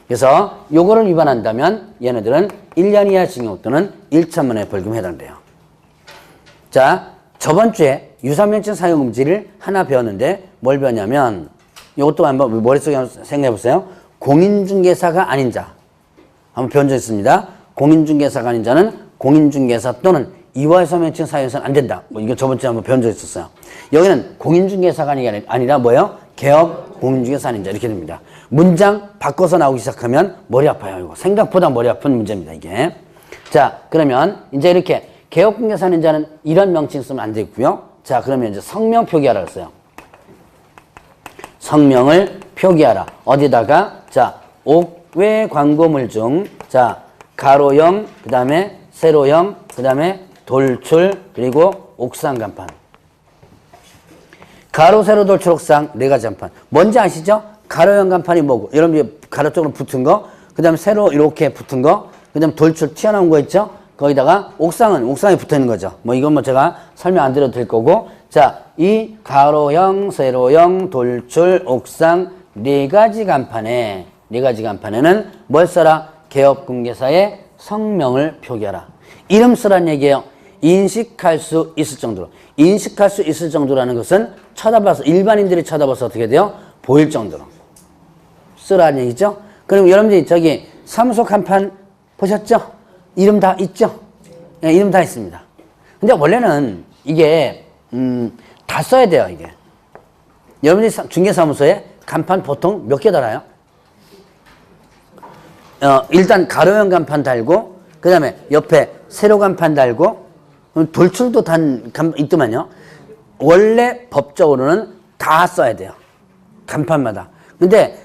그래서 요거를 위반한다면 얘네들은 1년 이하 징역 또는 1천만 원의 벌금에 해당돼요. 자, 저번 주에 유사명칭 사용 금지를 하나 배웠는데 뭘 배웠냐면 이것도 한번 머릿속에 한번 생각해 보세요. 공인중개사가 아닌 자 한번 배운 적 있습니다. 공인중개사가 아닌 자는 공인중개사 또는 이와 유사명칭 사용해서는 안 된다. 뭐 이거 저번 주에 한번 배운 적 있었어요. 여기는 공인중개사가 아니라 뭐예요? 개업 공인중개사 아닌 자 이렇게 됩니다. 문장 바꿔서 나오기 시작하면 머리 아파요. 이거 생각보다 머리 아픈 문제입니다. 이게. 자, 그러면 이제 이렇게 개업 공개사 아닌 자는 이런 명칭 쓰면 안 되고요. 자, 그러면 이제 성명 표기하라 그랬어요. 성명을 표기하라. 어디다가? 자, 옥외 광고물 중, 자, 가로형, 그 다음에 세로형, 그 다음에 돌출, 그리고 옥상 간판. 가로, 세로, 돌출, 옥상, 네 가지 간판. 뭔지 아시죠? 가로형 간판이 뭐고, 여러분, 가로 쪽으로 붙은 거, 그 다음에 세로 이렇게 붙은 거, 그 다음에 돌출 튀어나온 거 있죠? 거기다가 옥상은 옥상에 붙어 있는 거죠. 뭐 이건 뭐 제가 설명 안 드려도 될 거고. 자, 이 가로형, 세로형, 돌출, 옥상 네 가지 간판에는 뭘 써라? 개업공개사의 성명을 표기하라. 이름 쓰란 얘기예요. 인식할 수 있을 정도로. 인식할 수 있을 정도라는 것은 일반인들이 쳐다봐서 어떻게 돼요? 보일 정도로 쓰라는 얘기죠. 그럼 여러분들이 저기 사무소 간판 보셨죠? 이름 다 있죠? 네, 이름 다 있습니다. 근데 원래는 이게 다 써야 돼요, 이게. 여러분들이 중개사무소에 간판 보통 몇 개 달아요? 일단 가로형 간판 달고, 그 다음에 옆에 세로 간판 달고, 돌출도 있더만요. 원래 법적으로는 다 써야 돼요. 간판마다. 근데,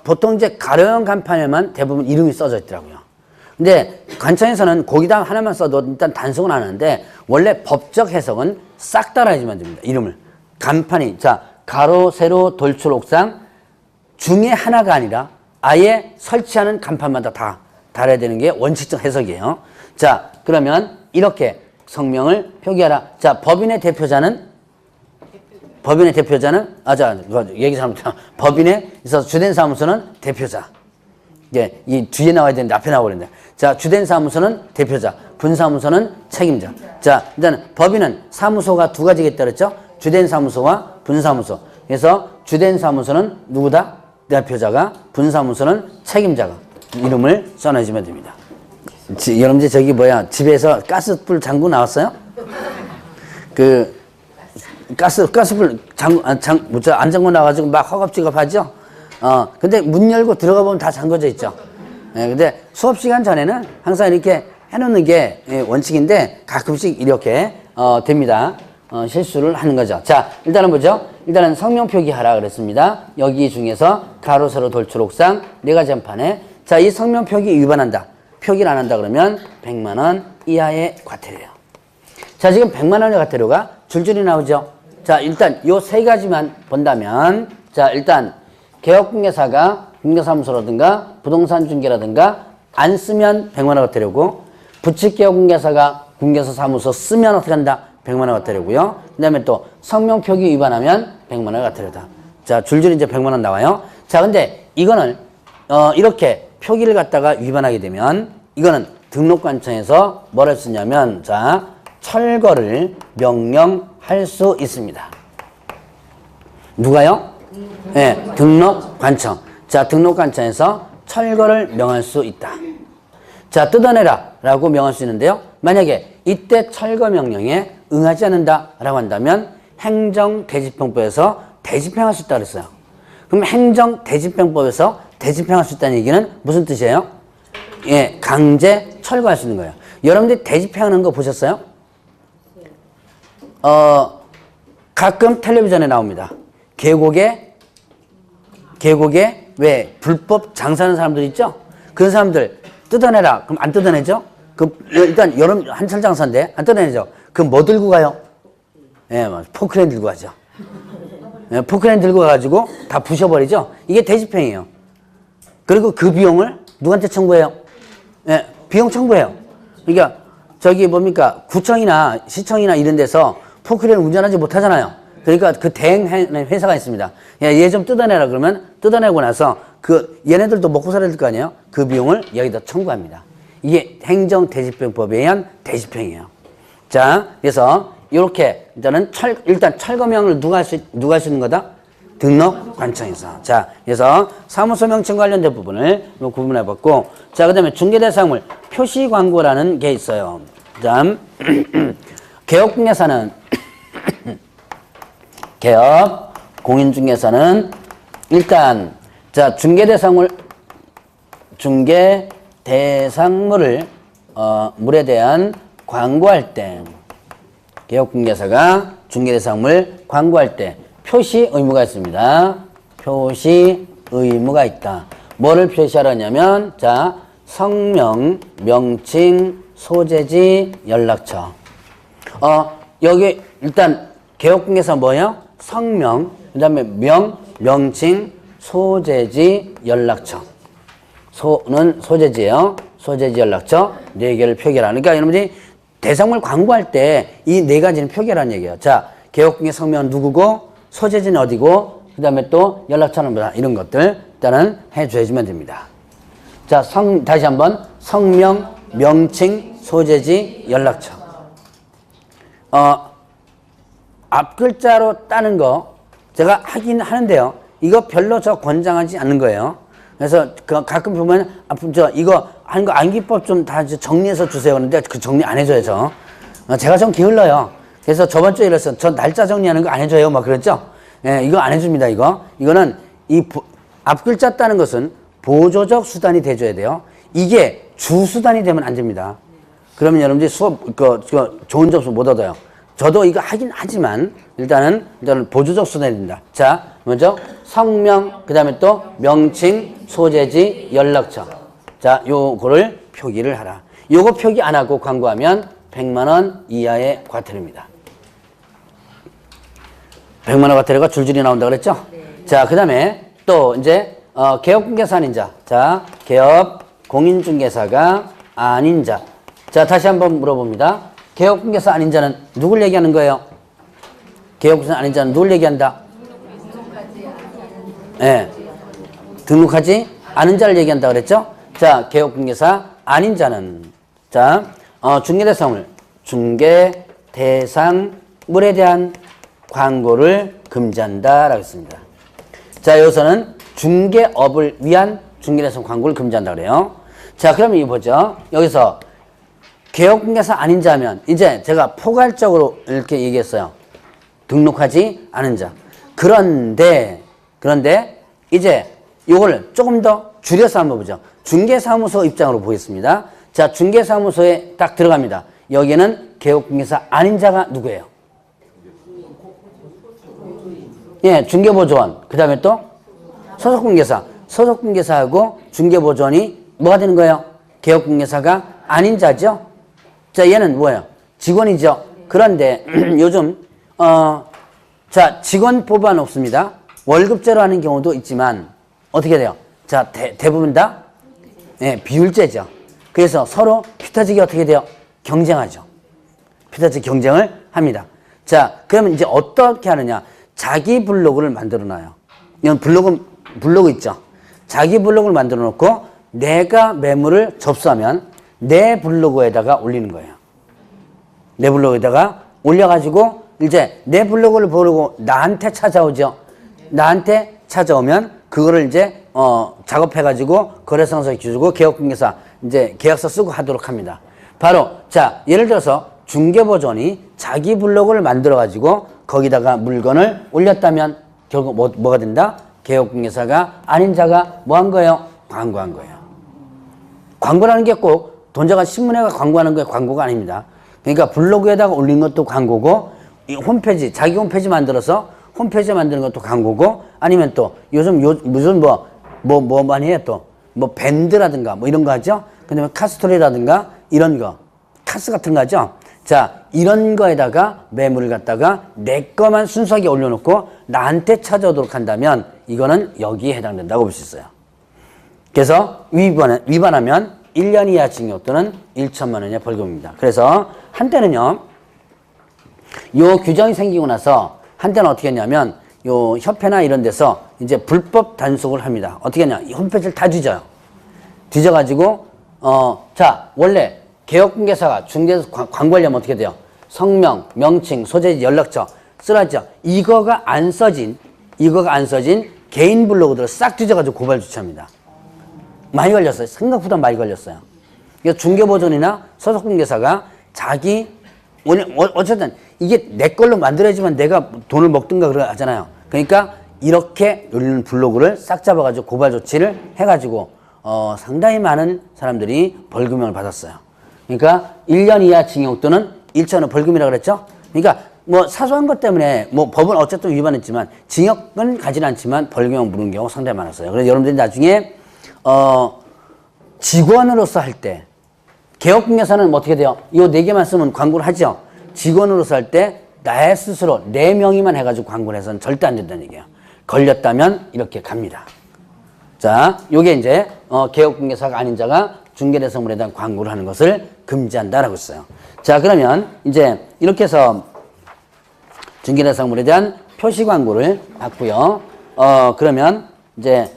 보통 이제 가로형 간판에만 대부분 이름이 써져 있더라고요. 근데 관청에서는 거기다 하나만 써도 일단 단속은 안 하는데, 원래 법적 해석은 싹 달아야지만 됩니다. 이름을. 간판이, 자, 가로, 세로, 돌출, 옥상 중에 하나가 아니라 아예 설치하는 간판마다 다 달아야 되는 게 원칙적 해석이에요. 자, 그러면 이렇게 성명을 표기하라. 자, 법인의 대표자는 얘기 잘못했다. 법인에 있어서 주된 사무소는 대표자. 예, 이 뒤에 나와야 되는데 앞에 나와버린다. 자, 주된 사무소는 대표자, 분사무소는 책임자. 자, 일단 법인은 사무소가 두 가지가 있다 그랬죠? 주된 사무소와 분사무소. 그래서 주된 사무소는 누구다? 대표자가, 분사무소는 책임자가 이름을 써내주면 됩니다. 여러분들 저기 집에서 가스불 장구 나왔어요? 그 가스불 안 잠궈 나가지고 막 허겁지겁하죠? 근데 문 열고 들어가 보면 다 잠궈져 있죠? 예, 근데 수업 시간 전에는 항상 이렇게 해놓는 게 원칙인데 가끔씩 이렇게 됩니다. 실수를 하는 거죠. 자, 일단은 뭐죠? 일단은 성명 표기하라 그랬습니다. 여기 중에서 가로, 세로, 돌출, 옥상 네 가지 한판에, 자, 이 성명 표기 위반한다. 표기를 안 한다 그러면 100만 원 이하의 과태료예요. 자, 지금 100만 원의 과태료가 줄줄이 나오죠. 자, 일단 요 세 가지만 본다면, 자, 일단 개업공개사가 공개사무소라든가 부동산 중개라든가 안 쓰면 100만 원 과태료고, 부칙개업공개사가 공개사 사무소 쓰면 어떻게 한다? 100만 원 과태료고요. 그 다음에 또 성명 표기 위반하면 100만 원 과태료다. 자, 줄줄이 이제 100만 원 나와요. 자, 근데 이거는 이렇게 표기를 갖다가 위반하게 되면 이거는 등록관청에서 뭘 할 수 있냐면, 자, 철거를 명령할 수 있습니다. 누가요? 네, 등록관청. 자, 등록관청에서 철거를 명할 수 있다. 자, 뜯어내라 라고 명할 수 있는데요. 만약에 이때 철거 명령에 응하지 않는다 라고 한다면 행정대집행법에서 대집행할 수 있다 그랬어요. 그럼 행정대집행법에서 대집행할 수 있다는 얘기는 무슨 뜻이에요? 예, 강제 철거할 수 있는 거예요. 여러분들이 대집행하는 거 보셨어요? 가끔 텔레비전에 나옵니다. 계곡에 왜 불법 장사하는 사람들 있죠? 그런 사람들 뜯어내라. 그럼 안 뜯어내죠? 일단 여름 한철 장사인데 안 뜯어내죠? 그럼 뭐 들고 가요? 예, 포크레인 들고 가죠. 예, 포크레인 들고 가가지고 다 부셔버리죠? 이게 대집행이에요. 그리고 그 비용을 누구한테 청구해요? 예, 비용 청구해요. 그러니까 저기 뭡니까? 구청이나 시청이나 이런 데서 포크레인 운전하지 못하잖아요. 그러니까 그 대행 회사가 있습니다. 얘 좀 뜯어내라 그러면 뜯어내고 나서 얘네들도 먹고 살아야 될 거 아니에요? 그 비용을 여기다 청구합니다. 이게 행정대집행법에 의한 대집행이에요. 자, 그래서 이렇게 일단 철거명을 누가 할 수 있는 거다? 등록관청에서. 자, 그래서 사무소 명칭 관련된 부분을 구분해 봤고, 자, 그다음에 중개대상물 표시광고라는 게 있어요. 그다음 개업공개사는 개업 공인중개사는 일단, 자, 중개대상물을 물에 대한 광고할 때, 개업공개사가 중개대상물 광고할 때 표시 의무가 있습니다. 표시 의무가 있다. 뭐를 표시하라냐면, 자, 성명, 명칭, 소재지, 연락처. 여기 일단 개업공개사 뭐예요? 성명, 그 다음에 명칭, 소재지, 연락처. 소는 소재지예요. 소재지, 연락처 네 개를 표기하라. 그러니까 여러분들이 대상물 광고할 때 이 네 가지는 표기하라는 얘기예요. 자, 개업공개 성명은 누구고, 소재지는 어디고, 그 다음에 또 연락처는 뭐다, 이런 것들 일단은 해줘야지만 됩니다. 자, 다시 한번 성명, 명칭, 소재지, 연락처. 앞 글자로 따는 거 제가 하긴 하는데요. 이거 별로 저 권장하지 않는 거예요. 그래서 가끔 보면 이거 하는 거 암기법 좀 다 정리해서 주세요. 그런데 그 정리 안 해줘요, 저. 제가 좀 게을러요. 그래서 저번 주에 이랬어요. 저 날짜 정리하는 거 안 해줘요. 막 그랬죠? 예, 이거 안 해줍니다, 이거. 이거는 앞글자 따는 것은 보조적 수단이 돼줘야 돼요. 이게 주수단이 되면 안 됩니다. 그러면 여러분들이 수업, 좋은 점수 못 얻어요. 저도 이거 하긴 하지만, 일단은 보조적 수단이 됩니다. 자, 먼저 성명, 그 다음에 또 명칭, 소재지, 연락처. 자, 요거를 표기를 하라. 요거 표기 안 하고 광고하면 100만원 이하의 과태료입니다. 100만원 과태료가 줄줄이 나온다 그랬죠? 네. 자, 그 다음에 또 이제, 개업공개사 아닌 자. 자, 개업 공인중개사가 아닌 자. 자, 다시 한번 물어봅니다. 개업공개사 아닌 자는 누굴 얘기하는 거예요? 개업공개사 아닌 자는 누굴 얘기한다? 예. 네. 등록하지 않은 자를 얘기한다 그랬죠? 자, 개업공개사 아닌 자는, 자, 중개대상물, 중개대상물에 대한 광고를 금지한다라고 했습니다. 자, 여기서는 중개업을 위한 중개대상 광고를 금지한다 그래요. 자, 그러면 이거 보죠. 여기서 개업공개사 아닌 자면 이제 제가 포괄적으로 이렇게 얘기했어요. 등록하지 않은 자. 그런데 이제 요거를 조금 더 줄여서 한번 보죠. 중개사무소 입장으로 보겠습니다. 자, 중개사무소에 딱 들어갑니다. 여기에는 개업공개사 아닌 자가 누구예요? 예, 중개보조원. 그 다음에 또 소속공개사. 소속공개사하고 중개보조원이 뭐가 되는 거예요? 개업공개사가 아닌 자죠? 자, 얘는 뭐예요? 직원이죠? 그런데 요즘, 자, 직원 뽑아는 없습니다. 월급제로 하는 경우도 있지만, 어떻게 돼요? 자, 대부분 다, 예, 비율제죠. 그래서 서로 피 터지게 어떻게 돼요? 경쟁하죠. 피 터지게 경쟁을 합니다. 자, 그러면 이제 어떻게 하느냐? 자기 블로그를 만들어 놔요. 이건 블로그 있죠? 자기 블로그를 만들어 놓고 내가 매물을 접수하면 내 블로그에다가 올리는 거예요. 내 블로그에다가 올려가지고 이제 내 블로그를 보고 나한테 찾아오죠. 나한테 찾아오면 그거를 이제 작업해가지고 거래상서에 주고 개업공개사 이제 계약서 쓰고 하도록 합니다. 바로 자, 예를 들어서 중개보조원이 자기 블로그를 만들어가지고 거기다가 물건을 올렸다면 결국 뭐가 된다? 개업공개사가 아닌 자가 뭐 한 거예요? 광고한 거예요. 광고라는 게 꼭 돈 자가 신문에가 광고하는 게 광고가 아닙니다. 그러니까 블로그에다가 올린 것도 광고고, 이 홈페이지, 자기 홈페이지 만들어서 홈페이지 만드는 것도 광고고, 아니면 또 요즘 무슨 뭐 많이 해 또 뭐 밴드라든가 뭐 이런 거 하죠. 그다음에 카스토리라든가 이런 거, 카스 같은 거 하죠. 자, 이런 거에다가 매물을 갖다가 내 거만 순수하게 올려놓고 나한테 찾아오도록 한다면 이거는 여기에 해당된다고 볼 수 있어요. 그래서 위반하면 1년 이하 징역 또는 1천만 원의 벌금입니다. 그래서 한때는요, 요 규정이 생기고 나서 한때는 어떻게 했냐면 요 협회나 이런 데서 이제 불법 단속을 합니다. 어떻게 했냐? 이 홈페이지를 다 뒤져요. 뒤져가지고 자, 원래 개업공개사가 중개에서 광고하려면 어떻게 돼요? 성명, 명칭, 소재지, 연락처 쓰라죠. 이거가 안 써진 개인 블로그들을 싹 뒤져가지고 고발 조치합니다. 많이 걸렸어요. 생각보다 많이 걸렸어요. 그래서 중개보조원이나 소속공개사가 자기 어쨌든 이게 내 걸로 만들어야지만 내가 돈을 먹든가 그러 하잖아요. 그러니까 이렇게 올리는 블로그를 싹 잡아가지고 고발 조치를 해가지고 상당히 많은 사람들이 벌금형을 받았어요. 그러니까 1년 이하 징역 또는 1천 원 벌금이라고 그랬죠. 그러니까 뭐 사소한 것 때문에 뭐 법은 어쨌든 위반했지만 징역은 가진 않지만 벌금형 물은 경우 상당히 많았어요. 그래서 여러분들이 나중에 직원으로서 할 때 개업공개사는 뭐 어떻게 돼요? 이 4개만 쓰면 광고를 하죠. 직원으로서 할 때 나의 스스로 내 명의만 해가지고 광고를 해서는 절대 안 된다는 얘기예요. 걸렸다면 이렇게 갑니다. 자, 요게 이제 개업공개사가 아닌 자가 중개대상물에 대한 광고를 하는 것을 금지한다라고 했어요. 자, 그러면 이제 이렇게 해서 중개대상물에 대한 표시 광고를 받고요. 그러면 이제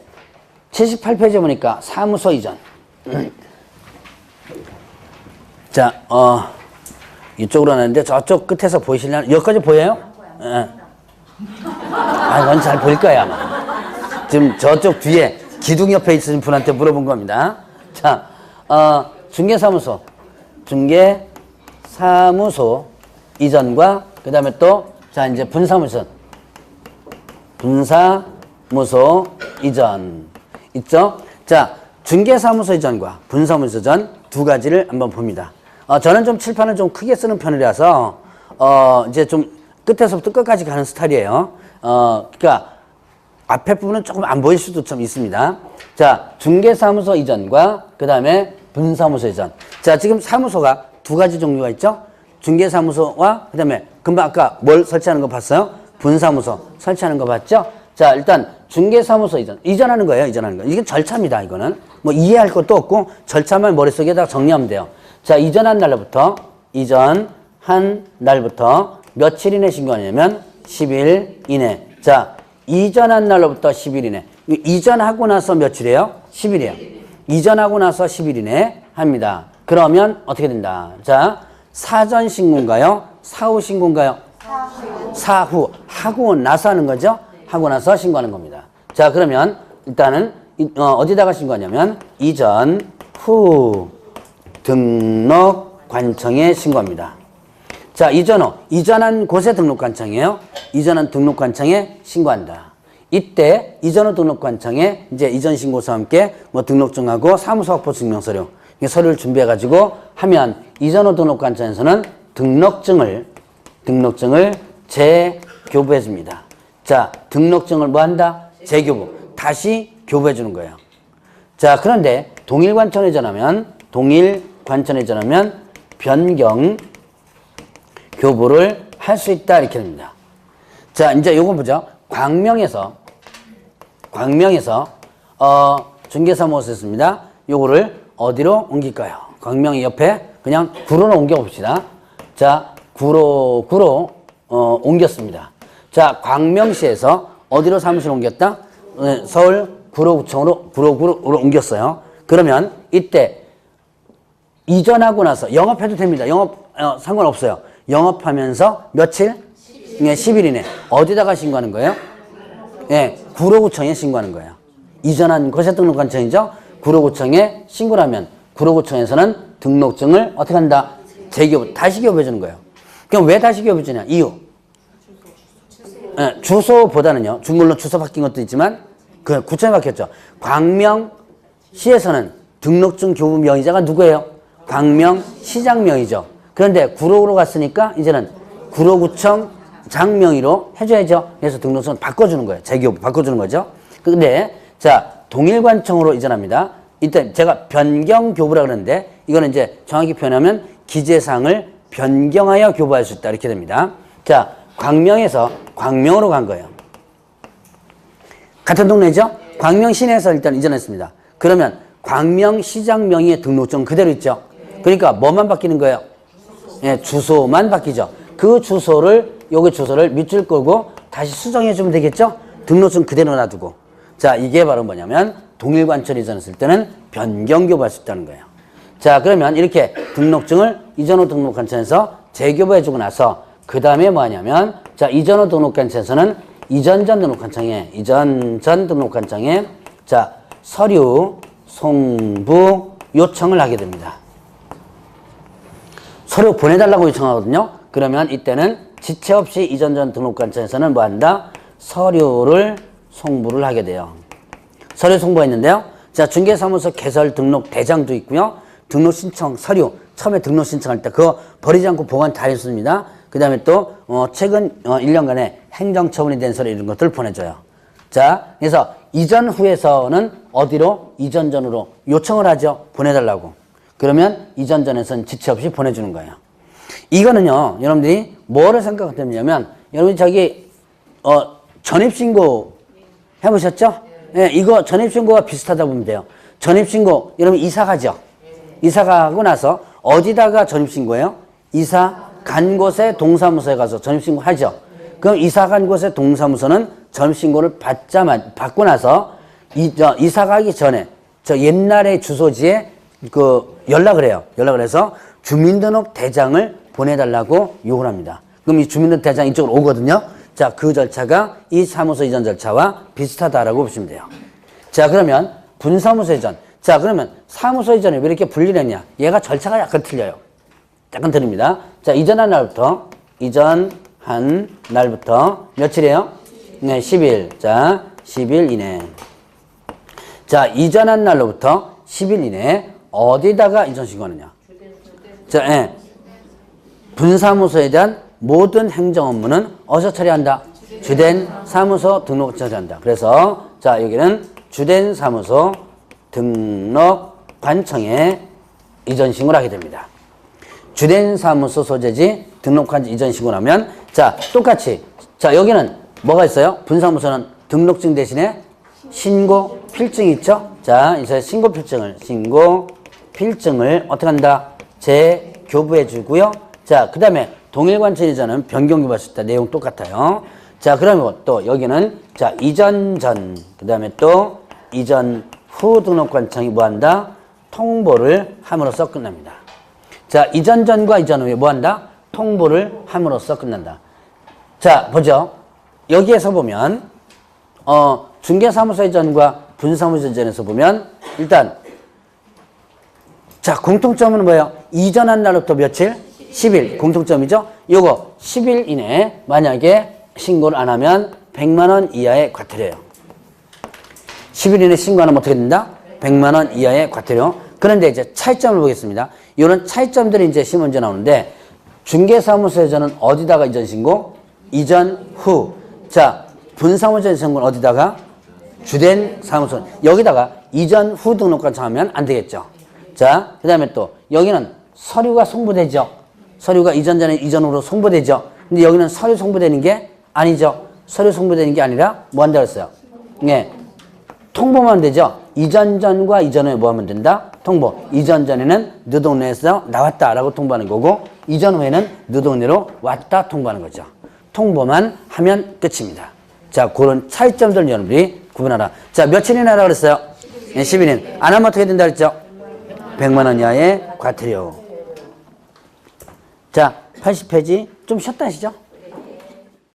78페이지 보니까 사무소 이전. 자, 이쪽으로 하는데 저쪽 끝에서 보이시려나? 여기까지 보여요? 예. 아, 넌 잘 보일 거야, 아마. 지금 저쪽 뒤에 기둥 옆에 있으신 분한테 물어본 겁니다. 자, 중개사무소 이전과 그 다음에 또, 자, 이제 분사무소 이전. 있죠? 자, 중개사무소 이전과 분사무소 이전 두 가지를 한번 봅니다. 저는 좀 칠판을 좀 크게 쓰는 편이라서, 이제 좀 끝에서부터 끝까지 가는 스타일이에요. 그러니까 앞에 부분은 조금 안 보일 수도 좀 있습니다. 자, 중개사무소 이전과 그 다음에 분사무소 이전. 자, 지금 사무소가 두 가지 종류가 있죠? 중개사무소와 그 다음에 금방 아까 뭘 설치하는 거 봤어요? 분사무소 설치하는 거 봤죠? 자, 일단 중개사무소 이전하는 거예요. 이전하는 거. 이게 절차입니다. 이거는 뭐 이해할 것도 없고 절차만 머릿속에다가 정리하면 돼요. 자, 이전한 날부터 며칠 이내 신고하냐면 10일 이내. 자, 이전한 날로부터 10일 이내. 이전하고 나서 며칠이에요? 10일이에요. 이전하고 나서 10일 이내 합니다. 그러면 어떻게 된다? 자, 사전 신고인가요? 사후 신고인가요? 사후. 하고 나서 하는 거죠? 하고 나서 신고하는 겁니다. 자, 그러면 일단은 어디다가 신고하냐면 이전 후 등록관청에 신고합니다. 자, 이전한 곳에 등록관청이에요. 이전한 등록관청에 신고한다. 이때 이전 후 등록관청에 이제 이전 신고서와 함께 뭐 등록증하고 사무소 확보 증명서류 서류를 준비해가지고 하면 이전 후 등록관청에서는 등록증을 재교부해줍니다. 자, 등록증을 뭐 한다? 재교부. 다시 교부해주는 거예요. 자, 그런데 동일관청에 전하면 변경 교부를 할 수 있다 이렇게 됩니다. 자, 이제 요거 보죠. 광명에서 중개사무소였습니다. 요거를 어디로 옮길까요? 광명 옆에 그냥 구로로 옮겨 봅시다. 자, 구로 옮겼습니다. 자, 광명시에서 어디로 사무실 옮겼다? 서울 구로구청으로 옮겼어요. 그러면 이때 이전하고 나서 영업해도 됩니다. 상관없어요. 영업하면서 며칠? 10일 이내. 어디다가 신고하는 거예요? 네, 구로구청에 신고하는 거예요. 이전한 곳에 등록관청이죠. 구로구청에 신고를 하면 구로구청에서는 등록증을 어떻게 한다? 재교부, 다시 교부해 주는 거예요. 그럼 왜 다시 교부해 주냐? 이유. 네, 주소보다는요. 물론 주소 바뀐 것도 있지만 그 구청이 바뀌었죠. 광명시에서는 등록증 교부 명의자가 누구예요? 광명시장 명의죠. 그런데 구로구로 갔으니까 이제는 구로구청 장 명의로 해줘야죠. 그래서 등록증을 바꿔주는 거예요. 재교부 바꿔주는 거죠. 근데 자, 동일관청으로 이전합니다. 이때 제가 변경교부라 그러는데 이거는 이제 정확히 표현하면 기재사항을 변경하여 교부할 수 있다 이렇게 됩니다. 자, 광명에서 광명으로 간 거예요. 같은 동네죠? 광명시내에서 일단 이전했습니다. 그러면 광명시장 명의의 등록증 그대로 있죠. 그러니까 뭐만 바뀌는 거예요? 예, 주소만 바뀌죠. 그 주소를 여기 주소를 밑줄 끄고 다시 수정해 주면 되겠죠? 등록증 그대로 놔두고. 자, 이게 바로 뭐냐면 동일관청 이전했을 때는 변경교부할 수 있다는 거예요. 자, 그러면 이렇게 등록증을 이전 후 등록관청에서 재교부해 주고 나서 그 다음에 뭐 하냐면 자, 이전 후 등록관청에서는 이전 전 등록관청에 자, 서류 송부 요청을 하게 됩니다. 서류 보내달라고 요청하거든요. 그러면 이때는 지체 없이 이전 전 등록관청에서는 뭐 한다? 서류를 송부를 하게 돼요. 서류 송부했는데요. 자, 중개사무소 개설 등록 대장도 있고요. 등록 신청 서류 처음에 등록 신청할 때 그거 버리지 않고 보관 다 했습니다. 그 다음에 또 최근 1년간의 행정처분이 된 서류 이런 것들을 보내줘요. 자, 그래서 이전 후에서는 어디로? 이전 전으로 요청을 하죠. 보내달라고. 그러면 이전 전에서는 지체 없이 보내주는 거예요. 이거는요, 여러분들이 뭐를 생각하냐면 여러분이 저기 전입신고 해보셨죠? 네, 이거 전입신고가 비슷하다 보면 돼요. 전입신고, 여러분 이사 가죠? 이사 가고 나서 어디다가 전입신고해요? 이사 간 곳에 동사무소에 가서 전입신고 하죠? 그럼 이사 간 곳에 동사무소는 전입신고를 받고 나서 이사 가기 전에 저 옛날의 주소지에 연락을 해요. 연락을 해서 주민등록 대장을 보내달라고 요구를 합니다. 그럼 이 주민등록 대장 이쪽으로 오거든요. 자, 그 절차가 이 사무소 이전 절차와 비슷하다라고 보시면 돼요. 자, 그러면 분사무소 이전. 자, 그러면 사무소 이전을 왜 이렇게 분리를 했냐? 얘가 절차가 약간 틀려요. 약간 틀립니다. 자, 이전한 날부터 며칠이에요? 네, 10일. 자, 10일 이내. 자, 이전한 날로부터 10일 이내에 어디다가 이전 신고하느냐? 자, 예. 분사무소에 대한 모든 행정 업무는 어디서 처리한다? 주된 사무소 등록 처리한다. 그래서 자, 여기는 주된 사무소 등록관청에 이전 신고를 하게 됩니다. 주된 사무소 소재지 등록한 이전 신고를 하면 자, 똑같이 자, 여기는 뭐가 있어요? 분사무소는 등록증 대신에 신고 필증이 있죠? 자, 이제 신고 필증을 어떻게 한다? 재교부해 주고요. 자, 그 다음에 동일관청 이전은 변경교부했을 때 내용 똑같아요. 자, 그러면 또 여기는 자, 이전 전, 그 다음에 또 이전 후 등록관청이 뭐 한다? 통보를 함으로써 끝납니다. 자, 이전 전과 이전 후에 뭐 한다? 통보를 함으로써 끝난다. 자, 보죠. 여기에서 보면 중개사무소 이전과 분사무소 이전에서 보면 일단 자, 공통점은 뭐예요? 이전한 날부터 며칠? 10일. 공통점이죠? 요거 10일 이내에 만약에 신고를 안 하면 100만 원 이하의 과태료예요. 10일 이내에 신고 안 하면 어떻게 된다? 100만 원 이하의 과태료. 그런데 이제 차이점을 보겠습니다. 이런 차이점들이 이제 시험문제 나오는데 중개사무소 이전은 어디다가 이전 신고? 이전 후. 자, 분사무소 신고는 어디다가? 주된 사무소. 여기다가 이전 후 등록관청 하면 안 되겠죠. 자, 그 다음에 또 여기는 서류가 송부되죠. 서류가 이전 전에 이전 후로 송부되죠. 근데 여기는 서류 송부되는 게 아니죠. 서류 송부되는 게 아니라 뭐 한다고 했어요? 네. 통보만 되죠. 이전 전과 이전 후에 뭐 하면 된다? 통보. 이전 전에는 너 동네에서 나왔다라고 통보하는 거고 이전 후에는 너 동네로 왔다 통보하는 거죠. 통보만 하면 끝입니다. 자, 그런 차이점들 여러분들이 구분하라. 자, 며칠이나 하라고 그랬어요? 네, 10일인. 안 하면 어떻게 된다 그랬죠? 100만 원 이하의 과태료. 자, 80페이지 좀 쉬었다 하시죠?